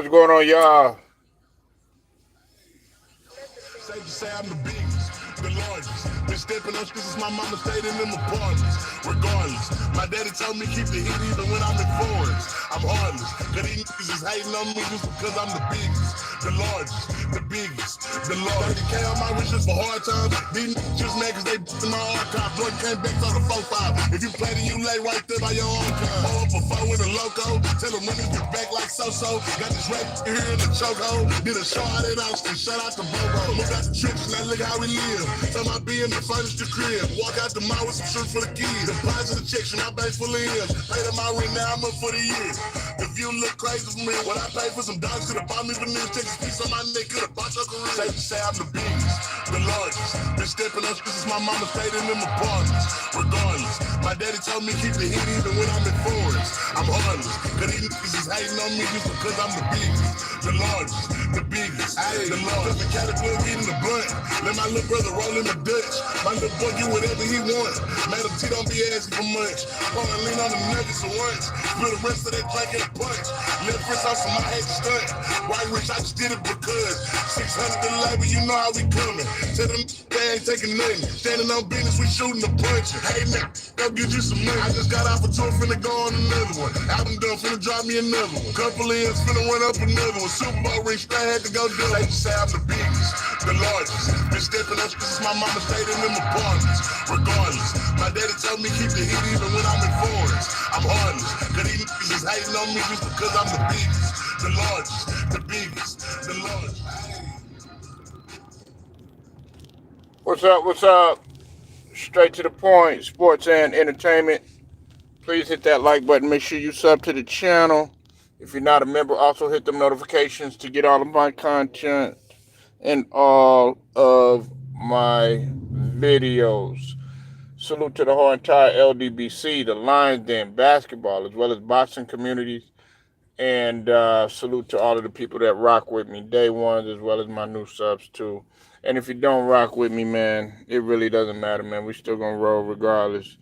What's going on, y'all? Safe to say I'm the biggest, the largest. Been stepping up since my mama stayed in them apartments. Regardless, my daddy told me keep the heat even when I'm in foreigns. I'm heartless, cause these niggas is hating on me just because I'm the biggest, the largest, the biggest, the largest. 30K on my riches for hard times. These niggas just mad cause they in my archive. Jordan came back on the 4-5. If you play then you lay right there by your own kind. Pull up a 4 with a loco. Tell them niggas get back like so-so. Got this rap here in the chokehold. Did a show out in Austin. Shout out to Bobo. Moved out the trips, now look how we live. Tell my BM to furnish the crib. Walk out the mall with some shirts for the kids. Deposit the checks from my bank full of M's. Pay them my rent, now I'm up for the year. The view look crazy for me. What I paid for some dogs could've bought me veneers. Take a piece on my neck, could've bought your career. Safe to say I'm the biggest, the largest. Been stepping up since my mama stayed in them apartments. Regardless, my daddy told me keep the heat even when I'm in foreigns. I'm heartless, cause these niggas is hating on me just because I'm the biggest, the largest, the biggest, the largest. The caterpillar eating the blunt. Let my little brother roll in the Dutch. My little boy get whatever he want. Madam T don't be asking for much. Wanna lean on the nuggets for once. Split the rest of that drink in a punch. Left wrist off some I hate to stunt. White rich, I just did it because 600 the label, you know how we coming. Tell them they ain't taking nothing. Standing on business, we shooting the punching. Hey man, go get you some money. I just got off a tour, finna go on another one. Album done, finna drop me another one. Couple ends, finna run up another one. Super Bowl ring, straight had to go do it. They just say I'm the biggest, the largest. Been stepping up since my mama stayed in them apartments. Regardless, my daddy told me keep the heat even when I'm in foreigns. I'm heartless, cause these niggas is hating on me just because I'm the biggest, the largest, the biggest, the largest. What's up? What's up? Straight to the point, sports and entertainment. Please hit that like button. Make sure you sub to the channel. If you're not a member, also hit them notifications to get all of my content and all of my videos. Salute to the whole entire LDBC, the Lions Den, basketball, as well as boxing communities. And salute to all of the people that rock with me, day ones as well as my new subs too. And if you don't rock with me, man, it really doesn't matter, man. We still gonna roll regardless.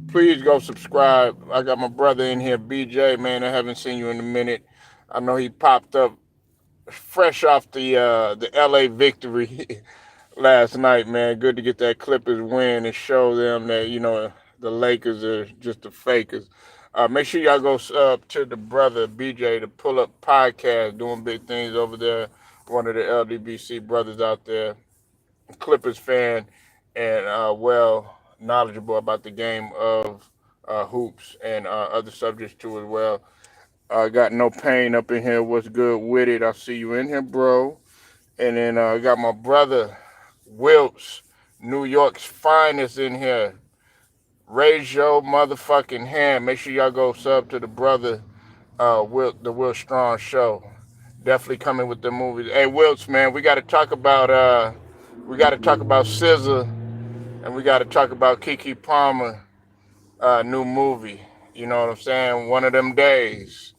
Please go subscribe. I got my brother in here, BJ, man. I haven't seen you in a minute. I know he popped up fresh off the LA victory last night, man. Good to get that Clippers win and show them that, the Lakers are just the fakers. Make sure y'all go to the brother BJ, the Pull Up Podcast, doing big things over there. One of the LDBC brothers out there, Clippers fan, and well knowledgeable about the game of hoops and other subjects too as well. Got No Pain up in here. What's good with it? I see you in here, bro. And then I got my brother Wilts, New York's finest, in here. Raise your motherfucking hand. Make sure y'all go sub to the brother, the Will Strong Show. Definitely coming with the movies. Hey, Wilts, man, we got to talk about SZA, and we got to talk about Keke Palmer, new movie. You know what I'm saying? One of them days.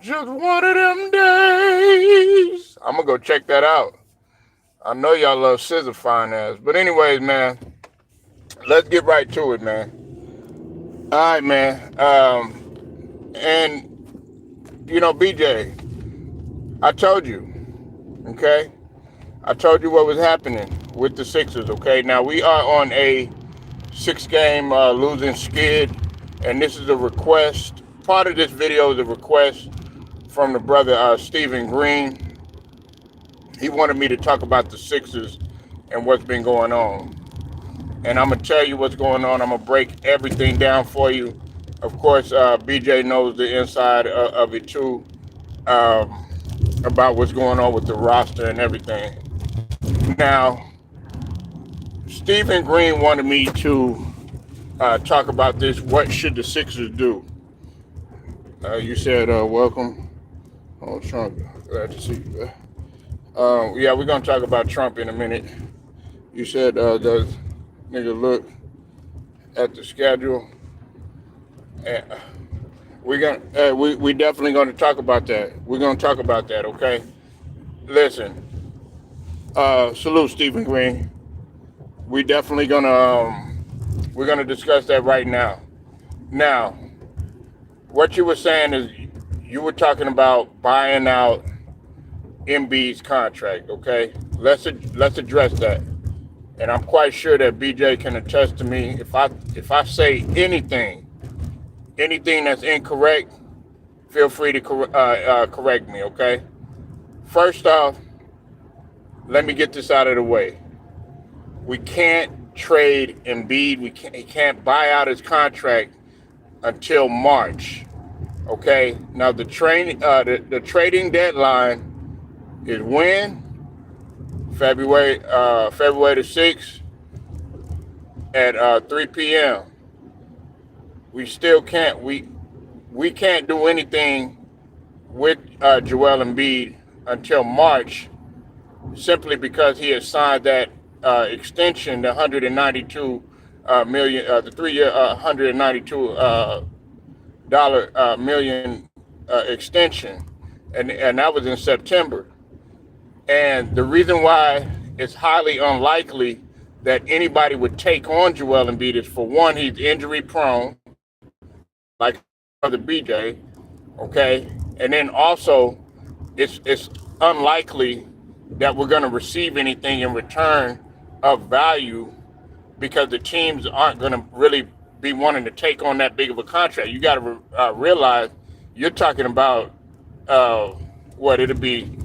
Just one of them days. I'm gonna go check that out. I know y'all love SZA fine ass. But anyways, man, let's get right to it, man. All right, man. And BJ, I told you, okay? I told you what was happening with the Sixers, okay? Now we are on a 6-game losing skid, and this is a request. Part of this video is a request from the brother Stephen Green. He wanted me to talk about the Sixers and what's been going on. And I'm going to tell you what's going on. I'm going to break everything down for you. Of course, BJ knows the inside of it too, about what's going on with the roster and everything. Now, Stephen Green wanted me to talk about this. What should the Sixers do? You said, welcome. Oh, Trump. Glad to see you. Yeah, we're going to talk about Trump in a minute. You said, does nigga look at the schedule? We definitely going to talk about that. We're going to talk about that, okay? Listen, salute Stephen Green. We definitely we're gonna discuss that right now. Now, what you were saying is you were talking about buying out MB's contract. Okay, let's address that. And I'm quite sure that BJ can attest to me. If I say anything that's incorrect, feel free to correct me. Okay. First off, let me get this out of the way. We can't trade Embiid. He can't buy out his contract until March. Okay. Now the trading deadline is when? February the 6th at 3 p.m. We still can't we can't do anything with Joel Embiid until March, simply because he has signed that extension, the 192 million, the 3-year 192 million extension, and that was in September. And the reason why it's highly unlikely that anybody would take on Joel Embiid is, for one, he's injury prone, like the BJ, okay, and then also it's unlikely that we're going to receive anything in return of value, because the teams aren't going to really be wanting to take on that big of a contract. You got to realize you're talking about what it'll be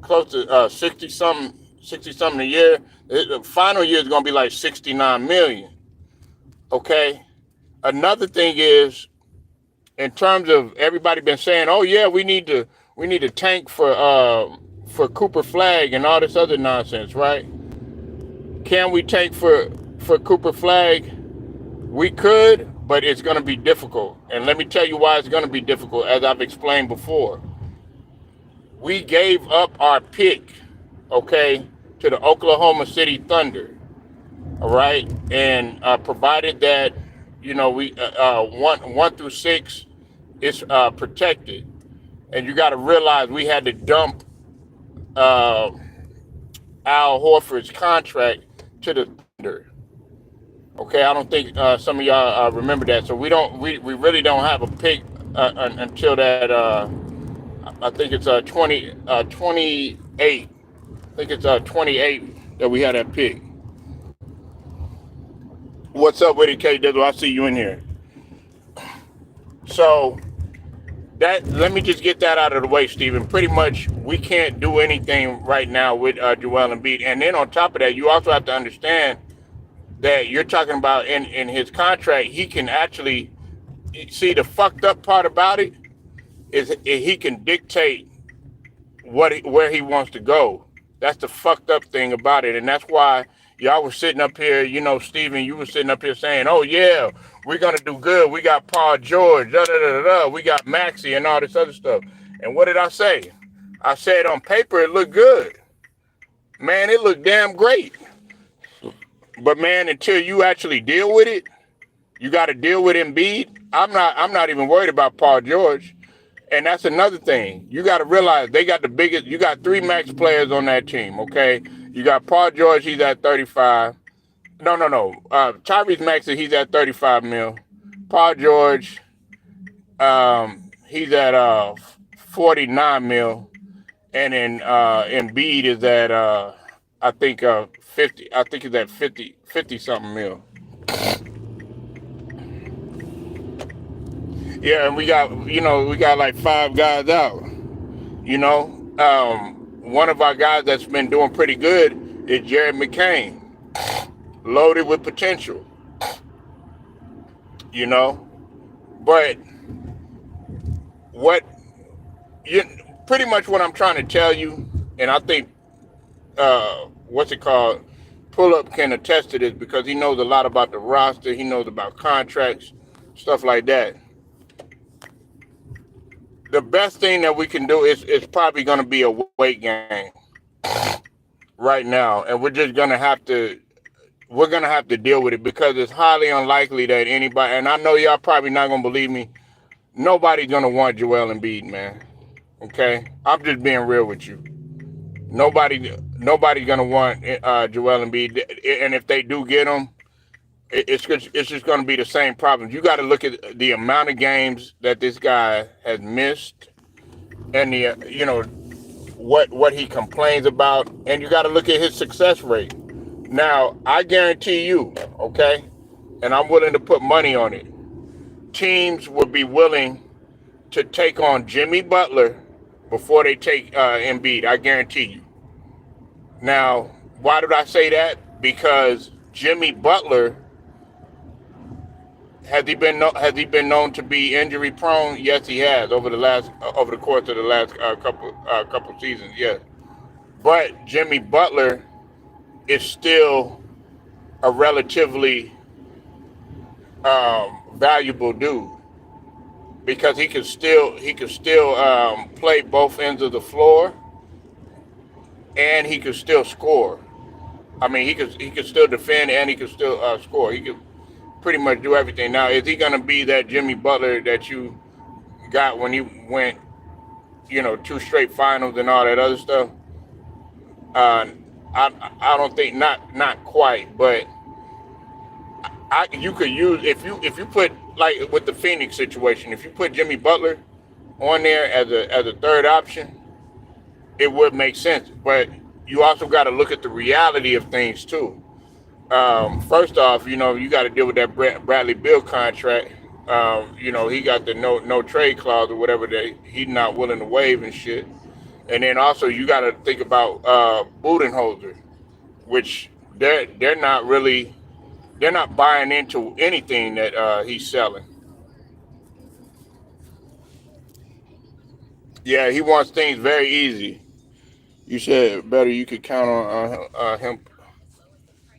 close to 60 something a year. The final year is going to be like 69 million. Okay. Another thing is, in terms of everybody been saying, oh yeah, we need to tank for Cooper Flag and all this other nonsense, right? Can we tank for Cooper Flag? We could, but it's going to be difficult. And let me tell you why it's going to be difficult, as I've explained before. We gave up our pick, okay, to the Oklahoma City Thunder, all right? And provided that, we 1 through 6 is protected. And you got to realize we had to dump Al Horford's contract to the Thunder. Okay, I don't think some of y'all remember that. So we really don't have a pick until that. I think it's 28. I think it's 28 that we had that pick. What's up with it, K Dizzle? I see you in here. So let me just get that out of the way, Stephen. Pretty much, we can't do anything right now with Joel Embiid. And then on top of that, you also have to understand that you're talking about in his contract, he can actually see, the fucked up part about it is he can dictate where he wants to go. That's the fucked up thing about it. And that's why y'all were sitting up here, Stephen, you were sitting up here saying, oh yeah, we're going to do good. We got Paul George, we got Maxey and all this other stuff. And what did I say? I said on paper it looked good. Man, it looked damn great. But man, until you actually deal with it, you got to deal with Embiid. I'm not even worried about Paul George. And that's another thing. You got to realize they got the biggest, you got 3 max players on that team, okay? You got Paul George, he's at 35. No. Tyrese Maxey, he's at 35 mil. Paul George, he's at 49 mil. And then Embiid is at I think 50. I think he's at 50 something mil. Yeah, and we got like 5 guys out. One of our guys that's been doing pretty good is Jared McCain, loaded with potential. But pretty much what I'm trying to tell you, and I think Pull Up can attest to this, because he knows a lot about the roster, he knows about contracts, stuff like that. The best thing that we can do is probably going to be a weight gain right now, and we're going to have to deal with it, because it's highly unlikely that anybody, and I know y'all probably not going to believe me, nobody's going to want Joel Embiid, man. Okay? I'm just being real with you. Nobody's going to want Joel Embiid, and if they do get him, it's just going to be the same problems. You got to look at the amount of games that this guy has missed, and the what he complains about, and you got to look at his success rate. Now, I guarantee you, okay, and I'm willing to put money on it. Teams would be willing to take on Jimmy Butler before they take Embiid. I guarantee you. Now, why did I say that? Because Jimmy Butler has he been known to be injury prone? Yes, he has over the course of the last couple seasons. Yes, but Jimmy Butler is still a relatively valuable dude because he can still play both ends of the floor, and he can still score. I mean, he could still defend, and he could still score. He could pretty much do everything. Now, is he going to be that Jimmy Butler that you got when you went, 2 straight finals and all that other stuff? I don't think not quite, but you could use if you put, like with the Phoenix situation, if you put Jimmy Butler on there as a third option, it would make sense. But you also got to look at the reality of things too. First off, you got to deal with that Bradley Beal contract. He got the no trade clause or whatever that he's not willing to waive and shit. And then also you got to think about Budenholzer, which they're not buying into anything that he's selling. Yeah, he wants things very easy. You said better you could count on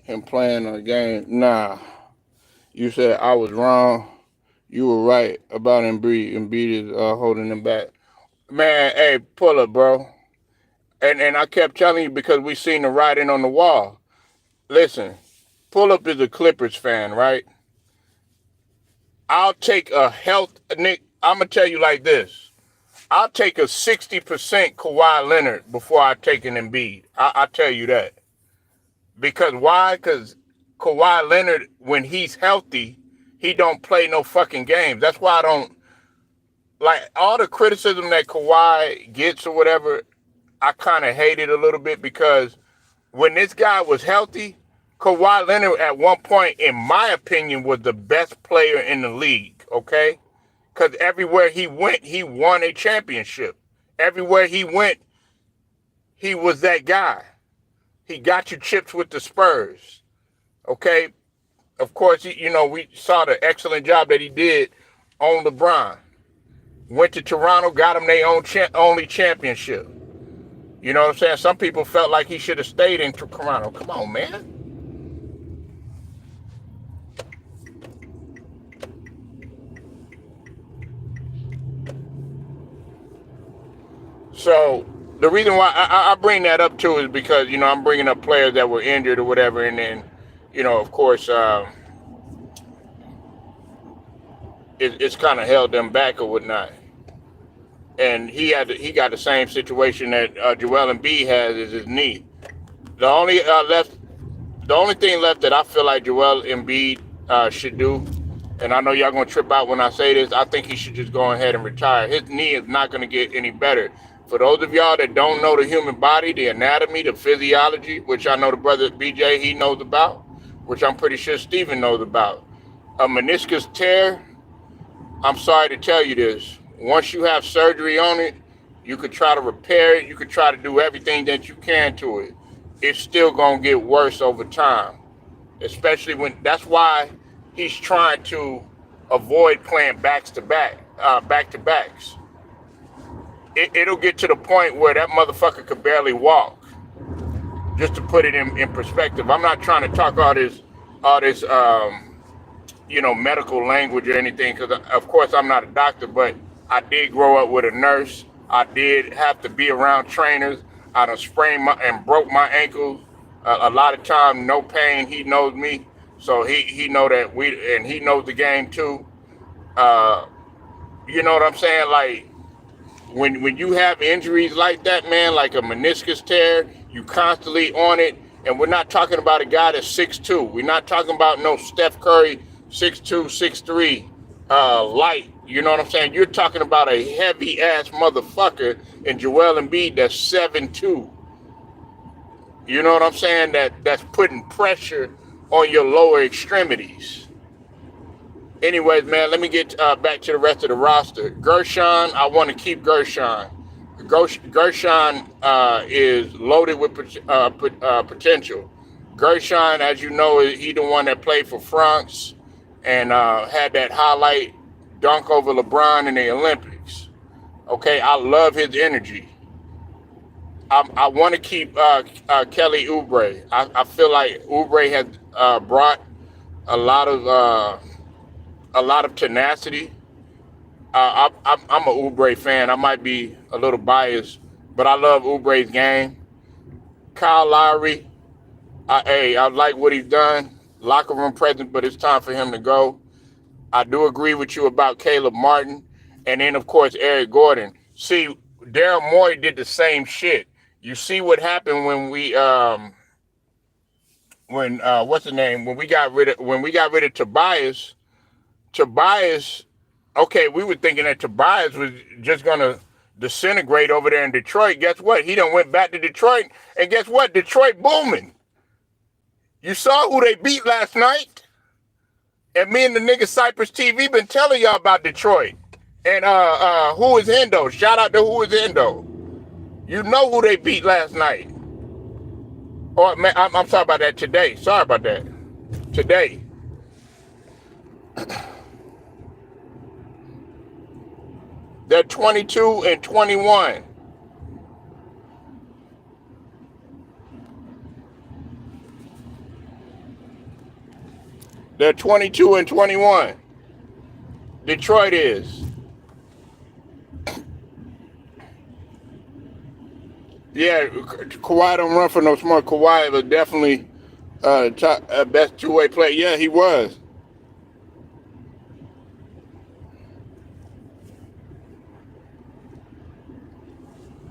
him playing a game. Nah, you said I was wrong. You were right about Embiid. Embiid is holding him back. Man, hey, pull up, bro. And I kept telling you because we seen the writing on the wall. Listen, pull up is a Clippers fan, right? I'll take Nick, I'm going to tell you like this. I'll take a 60% Kawhi Leonard before I take an Embiid. I tell you that. Because why? Because Kawhi Leonard, when he's healthy, he don't play no fucking games. That's why I don't, like, all the criticism that Kawhi gets or whatever, I kind of hate it a little bit because when this guy was healthy, Kawhi Leonard at one point, in my opinion, was the best player in the league, okay? Because everywhere he went, he won a championship. Everywhere he went, he was that guy. He got you chips with the Spurs, okay? Of course, we saw the excellent job that he did on LeBron. Went to Toronto, got him their only championship. You know what I'm saying? Some people felt like he should have stayed in Toronto. Come on, man. So the reason why I bring that up too is because, I'm bringing up players that were injured or whatever. And then, of course, it's kind of held them back or whatnot. And he got the same situation that Joel Embiid has is his knee. The only thing left that I feel like Joel Embiid should do, and I know y'all gonna trip out when I say this, I think he should just go ahead and retire. His knee is not gonna get any better. For those of y'all that don't know the human body, the anatomy, the physiology, which I know the brother BJ, he knows about, which I'm pretty sure Steven knows about. A meniscus tear, I'm sorry to tell you this, once you have surgery on it, you could try to repair it, you could try to do everything that you can to it. It's still gonna get worse over time. Especially that's why he's trying to avoid playing back-to-backs. It'll get to the point where that motherfucker could barely walk. Just to put it in perspective, I'm not trying to talk all this medical language or anything, because of course I'm not a doctor, but I did grow up with a nurse. I did have to be around trainers. I done sprained and broke my ankles. A lot of time, no pain. He knows me, so he know that and he knows the game too. You know what I'm saying? Like when you have injuries like that, man, like a meniscus tear, you constantly on it, And we're not talking about a guy that's 6'2". We're not talking about no Steph Curry 6'2", 6'3", light. You know what I'm saying? You're talking about a heavy ass motherfucker in Joel Embiid that's 7'2". You know what I'm saying? That's putting pressure on your lower extremities. Anyways, man, let me get back to the rest of the roster. Gershon, I want to keep Gershon. Gershon is loaded with potential. Gershon, as you know, he the one that played for France and had that highlight dunk over LeBron in the Olympics. Okay, I love his energy. I want to keep Kelly Oubre. I feel like Oubre has brought a lot of tenacity. I'm a Oubre fan. I might be a little biased, but I love Oubre's game. Kyle Lowry, I like what he's done. Locker room presence, but it's time for him to go. I do agree with you about Caleb Martin, and then of course Eric Gordon. See, Daryl Morey did the same shit. You see what happened when we what's the name? When we got rid of Tobias. Okay, we were thinking that Tobias was just gonna disintegrate over there in Detroit. Guess what? He done went back to Detroit, and guess what? Detroit booming. You saw who they beat last night, and me and the nigga Cypress TV been telling y'all about Detroit. And who is Hendo? Shout out to who is Hendo. You know who they beat last night. Or man, I'm sorry about that today. Sorry about that. Today. They're 22-21. They're 22-21. Detroit is. Yeah, Kawhi don't run for no smart. Kawhi was definitely best two-way player. Yeah, he was.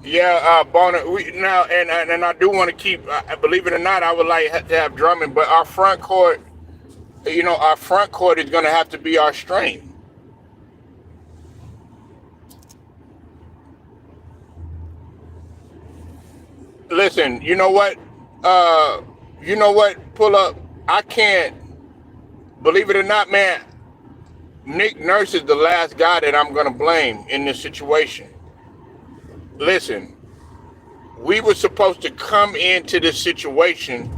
Yeah, Bonner. And I do want to keep. Believe it or not, I would like to have Drummond, but our front court, is going to have to be our strength. Listen, you know what? Pull up. I can't. Believe it or not, man. Nick Nurse is the last guy that I'm going to blame in this situation. Listen, we were supposed to come into this situation.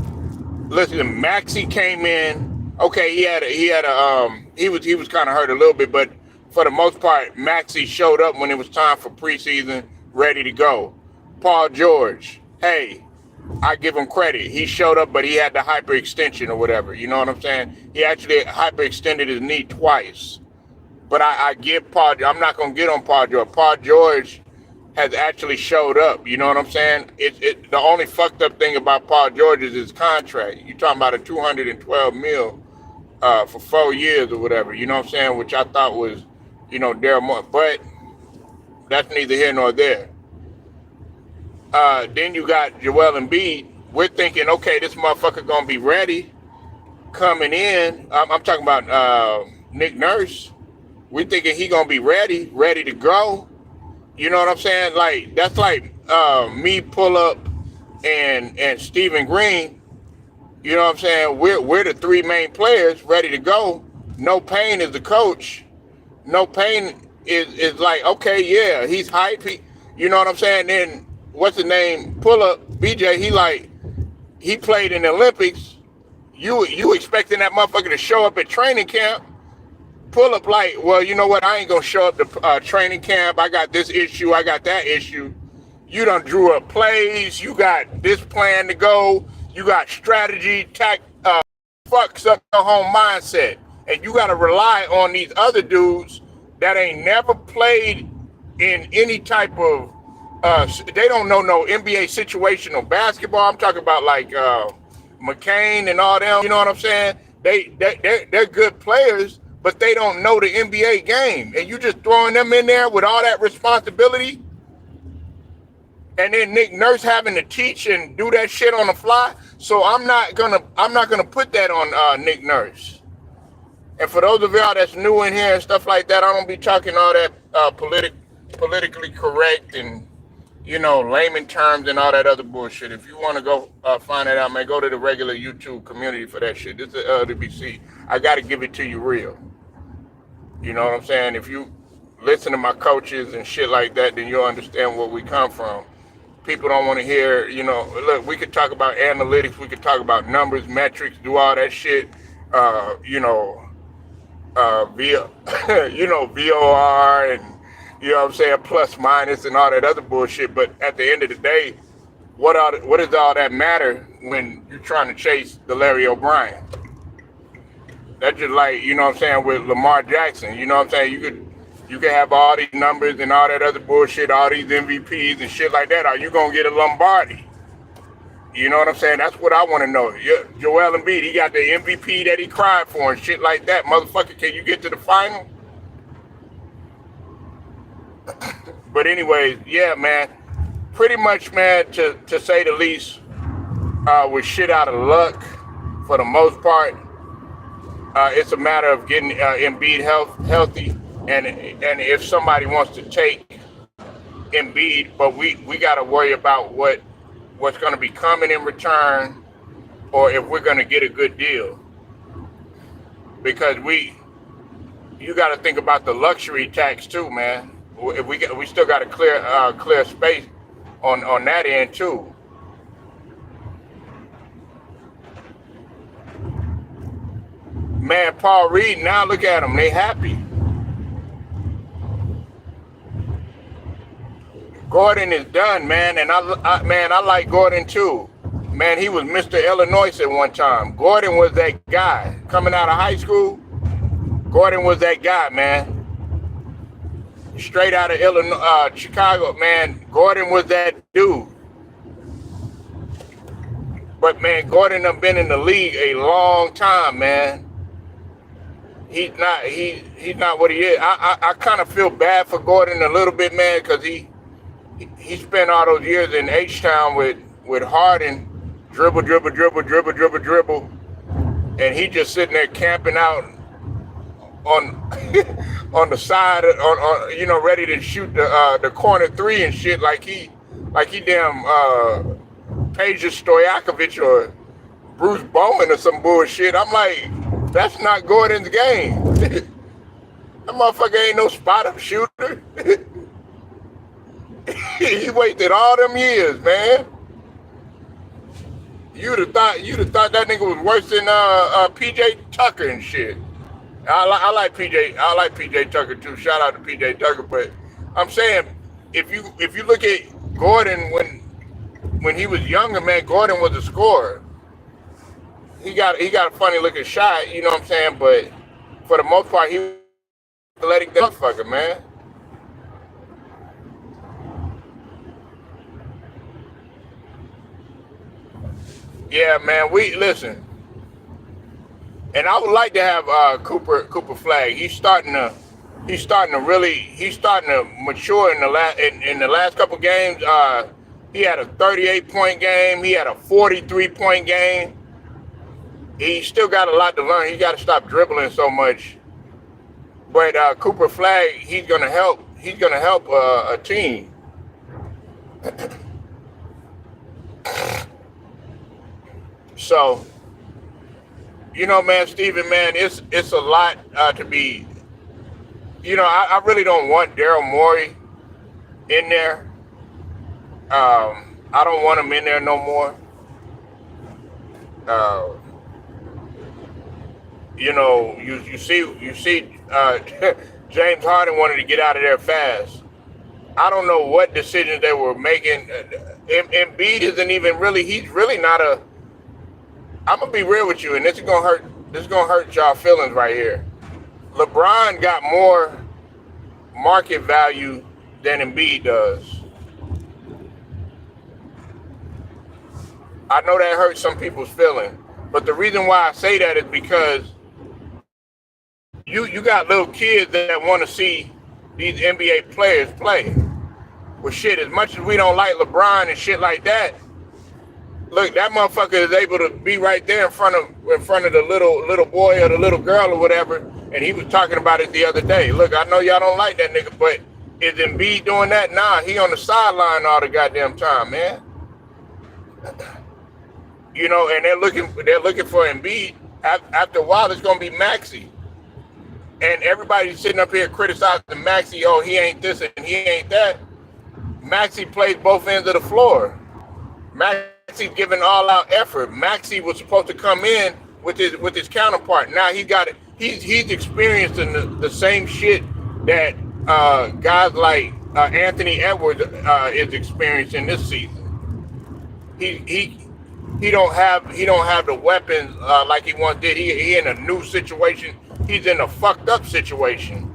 Listen, Maxey came in. Okay, he was kind of hurt a little bit, but for the most part, Maxey showed up when it was time for preseason, ready to go. Paul George, hey, I give him credit. He showed up, but he had the hyperextension or whatever. You know what I'm saying? He actually hyperextended his knee twice. But I give Paul. I'm not gonna get on Paul George. Paul George has actually showed up. You know what I'm saying? The only fucked up thing about Paul George is his contract. You're talking about a $212 million for 4 years or whatever. You know what I'm saying? Which I thought was, Daryl Moore. But that's neither here nor there. Then you got Joel Embiid. We're thinking, okay, this motherfucker gonna be ready coming in. I'm talking about Nick Nurse. We're thinking he gonna be ready to go. You know what I'm saying? Like that's like me pull up and Stephen Green. You know what I'm saying? We're the three main players ready to go. No Pain is the coach. No Pain is like, okay, yeah, he's hype. You know what I'm saying? Then what's the name? Pull up BJ. He played in the Olympics. You expecting that motherfucker to show up at training camp? Pull up like, well, you know what? I ain't gonna show up to training camp. I got this issue. I got that issue. You done drew up plays. You got this plan to go. You got strategy, fucks up your home mindset, and you got to rely on these other dudes that ain't never played in any type of. They don't know no NBA situational basketball. I'm talking about like McCain and all them. You know what I'm saying? They're good players, but they don't know the NBA game. And you just throwing them in there with all that responsibility. And then Nick Nurse having to teach and do that shit on the fly. So I'm not gonna put that on Nick Nurse. And for those of y'all that's new in here and stuff like that, I don't be talking all that politically correct and layman terms and all that other bullshit. If you want to go find that out, man, go to the regular YouTube community for that shit. This is LWBC. I got to give it to you real. You know what I'm saying? If you listen to my coaches and shit like that, then you'll understand where we come from. People don't want to hear, look, we could talk about analytics, we could talk about numbers, metrics, do all that shit, via, VOR and, what I'm saying, plus, minus, and all that other bullshit. But at the end of the day, what does all that matter when you're trying to chase the Larry O'Brien? That's just like, what I'm saying, with Lamar Jackson. You know what I'm saying? You could have all these numbers and all that other bullshit, all these MVPs and shit like that. Are you going to get a Lombardi? You know what I'm saying? That's what I want to know. Joel Embiid, he got the MVP that he cried for and shit like that. Motherfucker, can you get to the final? But anyways, yeah, man. Pretty much, man, to say the least, with shit out of luck for the most part. It's a matter of getting Embiid healthy. And if somebody wants to take Embiid, but we got to worry about what's going to be coming in return, or if we're going to get a good deal. Because you got to think about the luxury tax too, man. If we still got to clear space on that end too. Man, Paul Reed, now look at them, they happy. Gordon is done, man, and I like Gordon too. Man, he was Mr. Illinois at one time. Gordon was that guy. Coming out of high school, Gordon was that guy, man. Straight out of Illinois, Chicago, man, Gordon was that dude. But, man, Gordon done been in the league a long time, man. He's not what he is. I kind of feel bad for Gordon a little bit, man, because he spent all those years in H-Town with Harden, dribble, and he just sitting there camping out on the side, ready to shoot the corner three and shit like he damn Peja Stojakovic or Bruce Bowen or some bullshit. I'm like, that's not Gordon's game. That motherfucker ain't no spot-up shooter. He wasted all them years, man. You'd have thought that nigga was worse than PJ Tucker and shit. I like PJ Tucker too. Shout out to PJ Tucker, but I'm saying if you look at Gordon when he was younger, man, Gordon was a scorer. He got a funny looking shot, you know what I'm saying? But for the most part, he was athletic motherfucker, man. Yeah, man. Listen, and I would like to have Cooper Flag. He's starting to mature in the last couple games. He had a 38-point game. He had a 43-point game. He still got a lot to learn. He got to stop dribbling so much. But Cooper Flag, he's gonna help. He's gonna help a team. So, man, Steven, man, it's a lot to be. I really don't want Daryl Morey in there. I don't want him in there no more. You see, James Harden wanted to get out of there fast. I don't know what decisions they were making. Embiid isn't even really. He's really not a. I'm gonna be real with you, and this is gonna hurt. This is gonna hurt y'all feelings right here. LeBron got more market value than Embiid does. I know that hurts some people's feelings, but the reason why I say that is because you got little kids that want to see these NBA players play. Well, shit, as much as we don't like LeBron and shit like that, Look, that motherfucker is able to be right there in front of the little boy or the little girl or whatever, and he was talking about it the other day. Look, I know y'all don't like that nigga, but is Embiid doing that? Nah, he on the sideline all the goddamn time, man. And they're looking for Embiid. After a while, it's gonna be Maxey, and everybody's sitting up here criticizing Maxey. Oh, he ain't this and he ain't that. Maxey plays both ends of the floor. Maxey's giving all out effort. Maxey was supposed to come in with his counterpart. Now he got it. He's experiencing the same shit that guys like Anthony Edwards is experiencing this season. He don't have the weapons like he once did. He in a new situation. He's in a fucked up situation.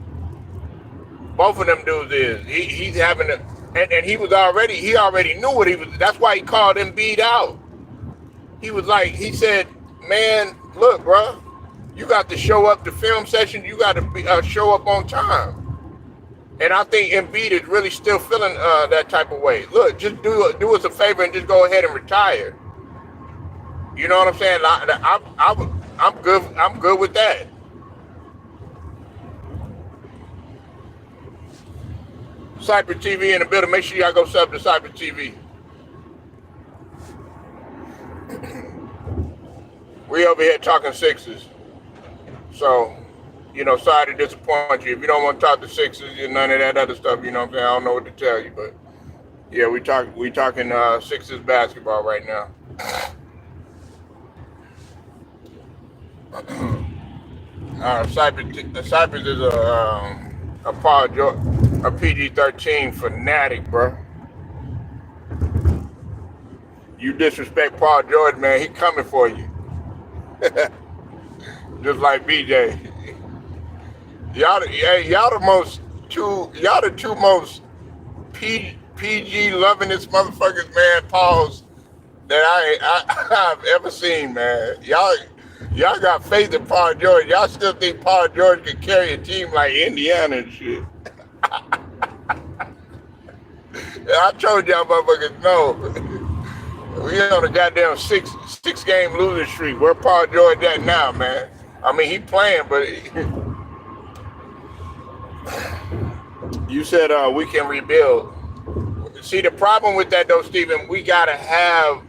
Both of them dudes is. He's having a and he already knew what he was. That's why he called Embiid out. He said, man, look, bro, you got to show up to film session. You got to show up on time. And I think Embiid is really still feeling that type of way. Look, just do us a favor and just go ahead and retire. You know what I'm saying? I'm good. I'm good with that. Cyber TV in the building. Make sure y'all go sub to Cyber TV. We over here talking Sixers. So, sorry to disappoint you. If you don't want to talk to Sixers and none of that other stuff, you know what I'm saying? I don't know what to tell you, but yeah, we talking Sixers basketball right now. Cypress is a PG-13 fanatic, bro. You disrespect Paul George, man, he coming for you. Just like BJ. Y'all the two most PG lovingest motherfuckers, man, Pauls, that I've ever seen, man. Y'all got faith in Paul George. Y'all still think Paul George could carry a team like Indiana and shit. I told y'all motherfuckers no. We on a goddamn six game losing streak. Where Paul George at now, man? I mean, he playing, but you said we can rebuild. See, the problem with that though, Stephen, we gotta have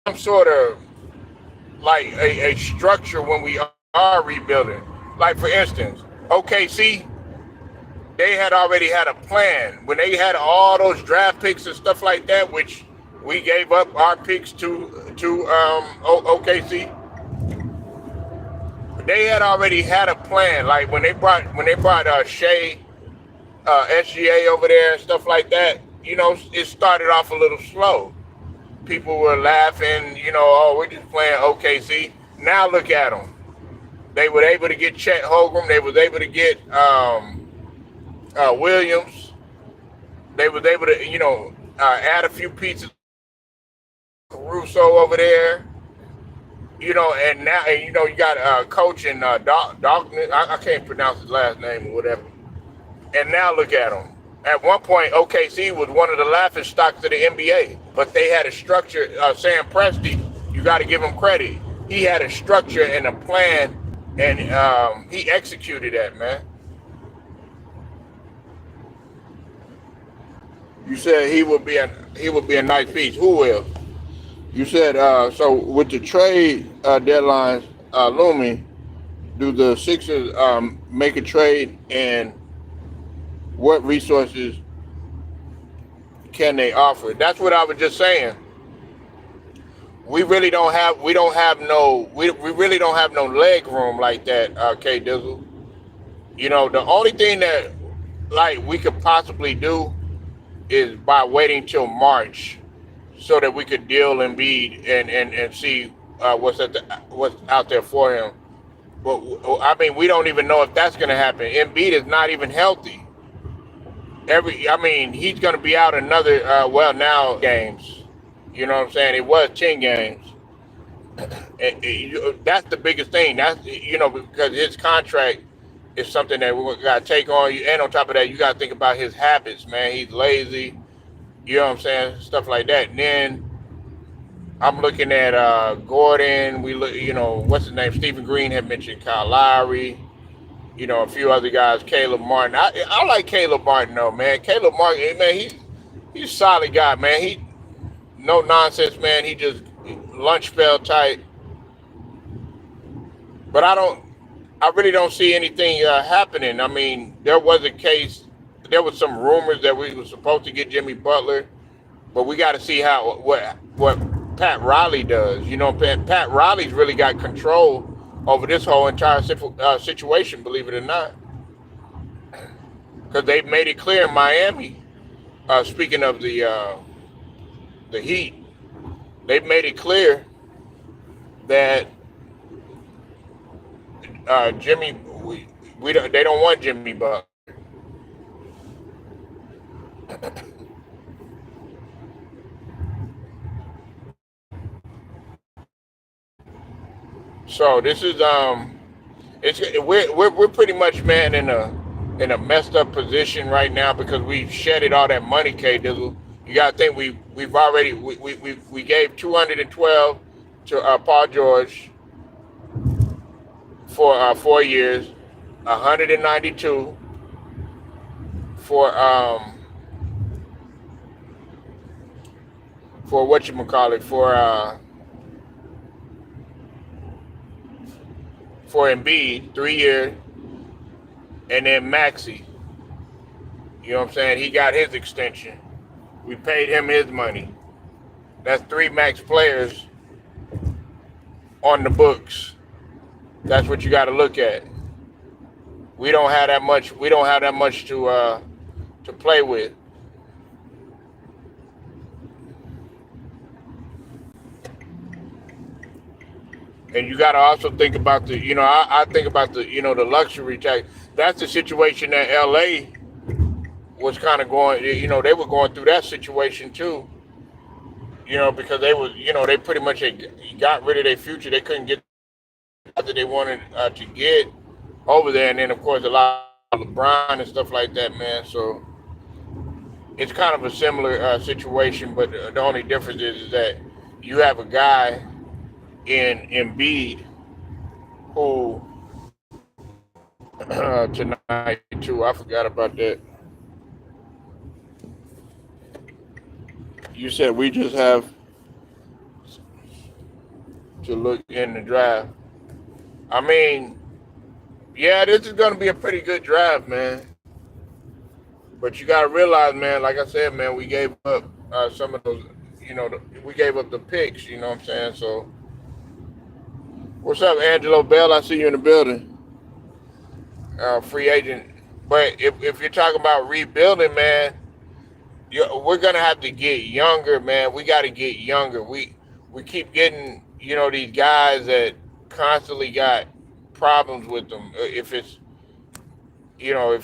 some sort of like a structure when we are rebuilding. Like for instance, OKC, they had already had a plan when they had all those draft picks and stuff like that, which we gave up our picks to OKC. They had already had a plan. Like when they brought Shea, SGA over there and stuff like that. It started off a little slow. People were laughing. Oh, we're just playing OKC. Now look at them. They were able to get Chet Holmgren. They was able to get Williams. They was able to, add a few pieces. Caruso over there. And now, you got a coach in Dawkins. I can't pronounce his last name or whatever. And now look at them. At one point, OKC was one of the laughing stocks of the NBA, but they had a structure. Sam Presti, you got to give him credit. He had a structure and a plan, and he executed that, man. You said he would be a nice piece. Who will? You said so with the trade deadlines looming, do the Sixers make a trade, and what resources can they offer? That's what I was just saying. We really don't have no leg room like that, K Dizzle. The only thing that like we could possibly do is by waiting till March so that we could deal Embiid and see what's out there for him. But I mean, we don't even know if that's going to happen. Embiid is not even healthy. He's going to be out another now games. You know what I'm saying? It was 10 games. That's the biggest thing. That's because his contract It's something that we got to take on you. And on top of that, you got to think about his habits, man. He's lazy. You know what I'm saying? Stuff like that. And then I'm looking at Gordon. We look, what's his name? Stephen Green had mentioned Kyle Lowry. A few other guys. Caleb Martin. I like Caleb Martin though, man. Caleb Martin, man, he's a solid guy, man. He no nonsense, man. He just lunch spell type. But I really don't see anything happening. I mean, there was a case. There was some rumors that we were supposed to get Jimmy Butler, but we got to see what Pat Riley does. Pat Riley's really got control over this whole entire situation. Believe it or not, because they've made it clear in Miami. Speaking of the Heat, they've made it clear that Jimmy, they don't want Jimmy Butler. So this is we're pretty much, man, in a messed up position right now because we've shedded all that money, K Dizzle. You gotta think we've already we gave 212 to Paul George for 4 years, 192 for whatchamacallit, for Embiid, 3 years, and then Maxey. You know what I'm saying? He got his extension. We paid him his money. That's 3 max players on the books. That's what you got to look at. We don't have that much. We don't have that much to play with. And you got to also think about I think about the luxury tax. That's the situation that LA was kind of going, they were going through that situation too. Because they pretty much got rid of their future. They couldn't get that they wanted to get over there. And then, of course, a lot of LeBron and stuff like that, man. So it's kind of a similar situation, but the only difference is that you have a guy in Embiid who tonight too. I forgot about that. You said we just have to look in the draft. I mean, yeah, this is going to be a pretty good draft, man. But you got to realize, man, like I said, man, we gave up some of those, we gave up the picks, you know what I'm saying? So, what's up, Angelo Bell? I see you in the building. Free agent. But if you're talking about rebuilding, man, we're going to have to get younger, man. We got to get younger. We keep getting, these guys that constantly got problems with them. If it's their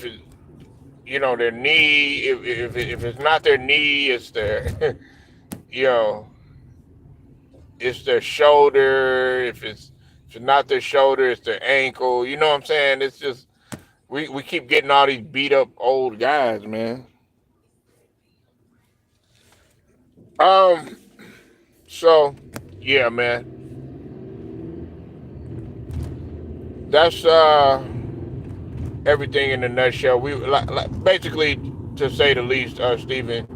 knee, if it's not their knee, it's their, it's their shoulder. If it's not their shoulder, it's their ankle. You know what I'm saying? It's just, we keep getting all these beat up old guys, man. So, yeah, man. That's everything in a nutshell. We basically, to say the least, Stephen,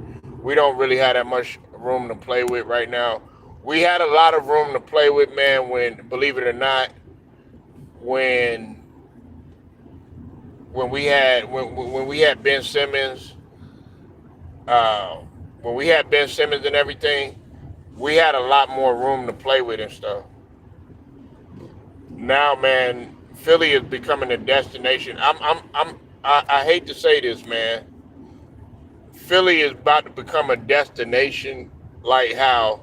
we don't really have that much room to play with right now. We had a lot of room to play with, man. When, believe it or not, when we had Ben Simmons, when we had Ben Simmons and everything, we had a lot more room to play with and stuff. Now, man, Philly is becoming a destination. I hate to say this, man. Philly is about to become a destination like how,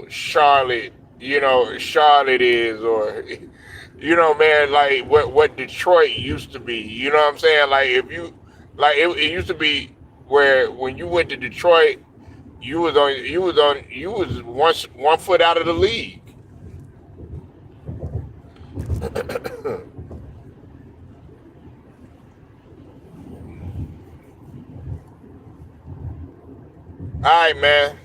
Charlotte is, or, man, like what Detroit used to be. You know what I'm saying? Like it used to be where when you went to Detroit, you was one foot out of the league. All right, man.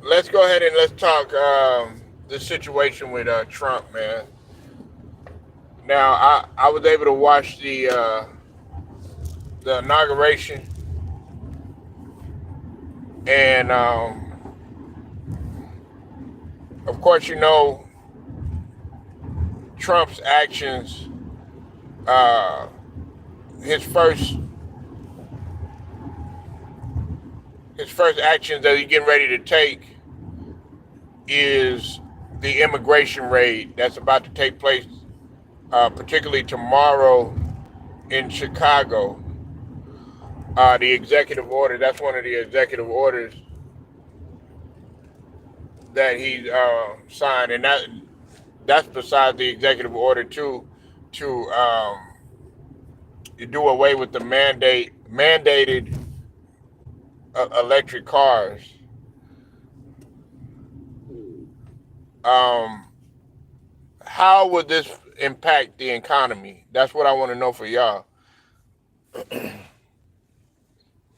Let's go ahead and let's talk the situation with Trump, man. Now, I was able to watch the inauguration, and of course, Trump's actions. Uh, his first his first actions that he's getting ready to take is the immigration raid that's about to take place, particularly tomorrow in Chicago. The executive order, that's one of the executive orders that he signed, and that's besides the executive order to do away with the mandated electric cars. Um, how would this impact the economy? That's what I want to know for y'all.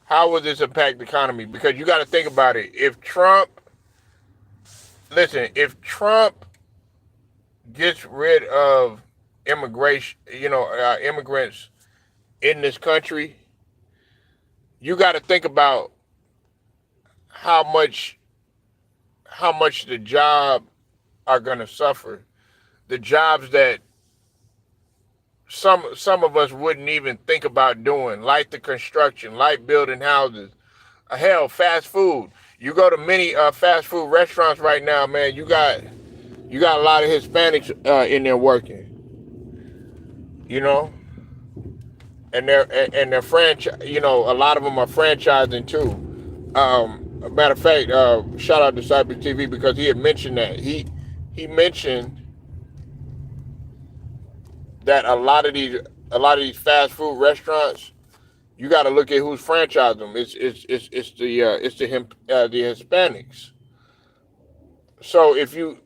How would this impact the economy? Because you got to think about it. If Trump gets rid of immigration, immigrants in this country, you got to think about how much the job are going to suffer. The jobs that some of us wouldn't even think about doing, like the construction, like building houses. Hell, fast food. You go to many fast food restaurants right now, man. You got a lot of Hispanics in there working. You know, and they're franchise. A lot of them are franchising too. A matter of fact, shout out to Cyber TV because he had mentioned that he mentioned that a lot of these fast food restaurants, you got to look at who's franchising them. It's the Hispanics. So if you're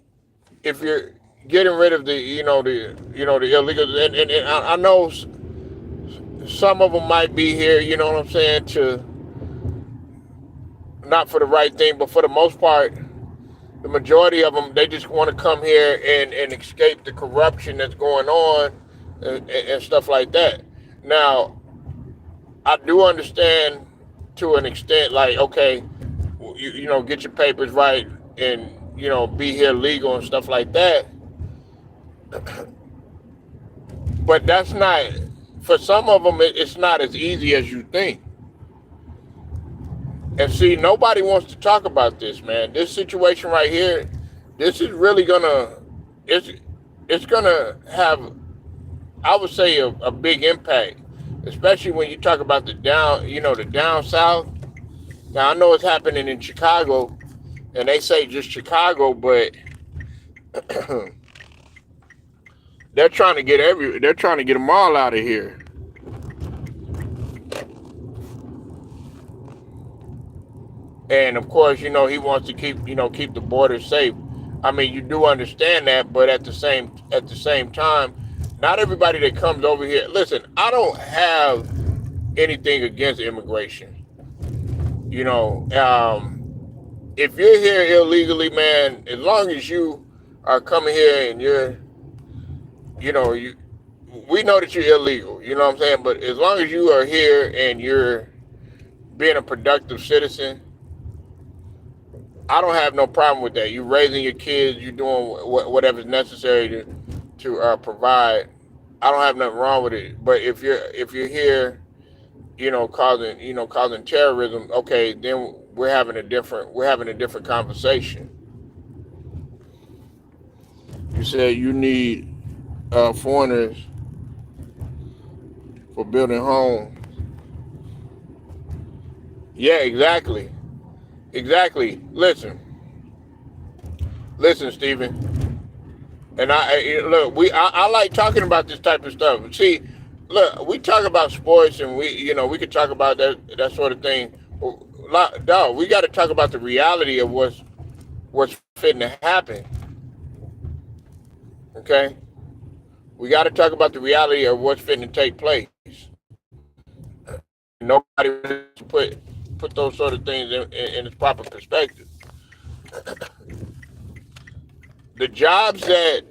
getting rid of the illegals, and I know some of them might be here, you know what I'm saying, to not for the right thing, but for the most part, the majority of them, they just want to come here and escape the corruption that's going on and stuff like that. Now, I do understand to an extent, like, okay, get your papers right and, be here legal and stuff like that. But that's not, for some of them, it's not as easy as you think. And see, nobody wants to talk about this, man. This situation right here, this is really it's gonna have, I would say, a big impact, especially when you talk about the down south. Now I know it's happening in Chicago, and they say just Chicago, but they're trying to get them all out of here. And of course, he wants to keep the border safe. I mean, you do understand that, but at the same time, not everybody that comes over here. Listen, I don't have anything against immigration. If you're here illegally, man, as long as you are coming here and we know that you're illegal. You know what I'm saying? But as long as you are here and you're being a productive citizen, I don't have no problem with that. You raising your kids, you doing whatever's necessary to provide. I don't have nothing wrong with it. But if you're here, causing terrorism, okay, then we're having a different conversation. You said you need foreigners for building homes. Yeah, exactly. Exactly. Listen, Stephen. And look. I like talking about this type of stuff. See, look, we talk about sports, and we could talk about that sort of thing. Dog, we got to talk about the reality of what's fitting to happen. Okay, we got to talk about the reality of what's fitting to take place. Nobody put put those sort of things in its proper perspective. The jobs that,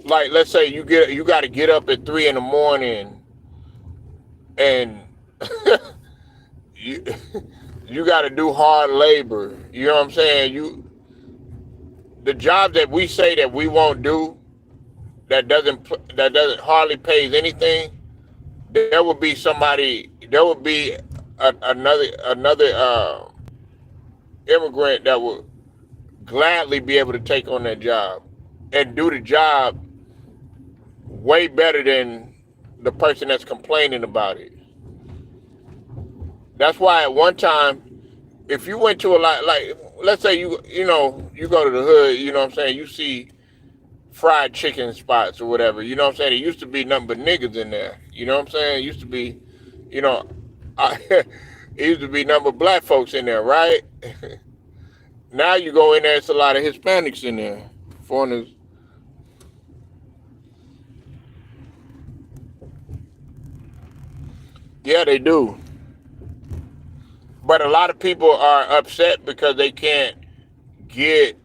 like, let's say you got to get up at 3 in the morning and you you got to do hard labor. You know what I'm saying? The job that we say that we won't do, that doesn't hardly pays anything. There will be somebody. There will be another immigrant that will gladly be able to take on that job and do the job way better than the person that's complaining about it. That's why at one time, if you went to a lot, like, let's say you go to the hood, you know what I'm saying, you see fried chicken spots or whatever, you know what I'm saying. It used to be nothing but niggas in there, you know what I'm saying. It used to be, you know, it used to be nothing but black folks in there, right? Now you go in there, it's a lot of Hispanics in there, foreigners. Yeah, they do. But a lot of people are upset because they can't get,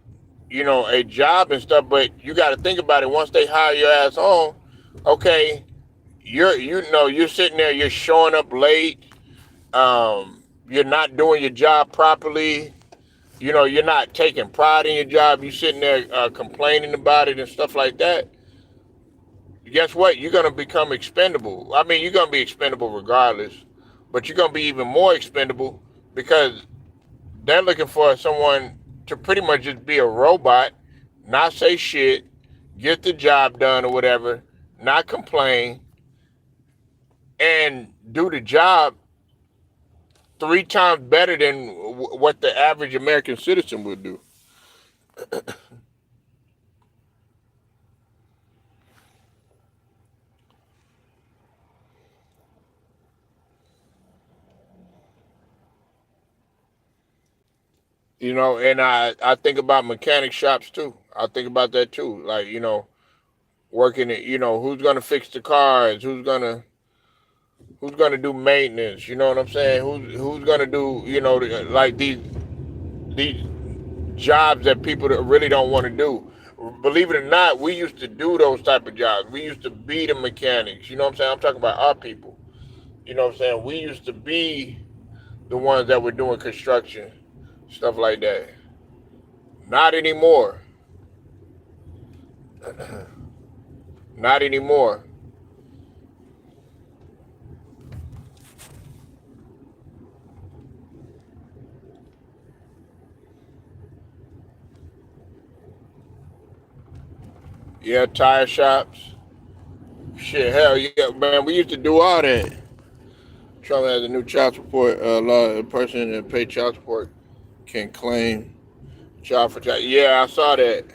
a job and stuff. But you got to think about it. Once they hire your ass on, okay, you're sitting there, you're showing up late, you're not doing your job properly. You're not taking pride in your job. You're sitting there complaining about it and stuff like that. Guess what? You're gonna become expendable. I mean, you're gonna be expendable regardless, but you're gonna be even more expendable because they're looking for someone to pretty much just be a robot, not say shit, get the job done or whatever, not complain, and do the job 3 times better than what the average American citizen would do. And I think about mechanic shops too. I think about that too. Like, working it, who's gonna fix the cars, who's gonna do maintenance, you know what I'm saying? Who's gonna do, like these jobs that people that really don't want to do. Believe it or not, we used to do those type of jobs. We used to be the mechanics, you know what I'm saying? I'm talking about our people. You know what I'm saying? We used to be the ones that were doing construction, stuff like that. Not anymore. Not anymore. Yeah, tire shops. Shit, hell yeah, man. We used to do all that. Trump has a new child support law. A person that pay child support can claim child for child. Yeah, I saw that.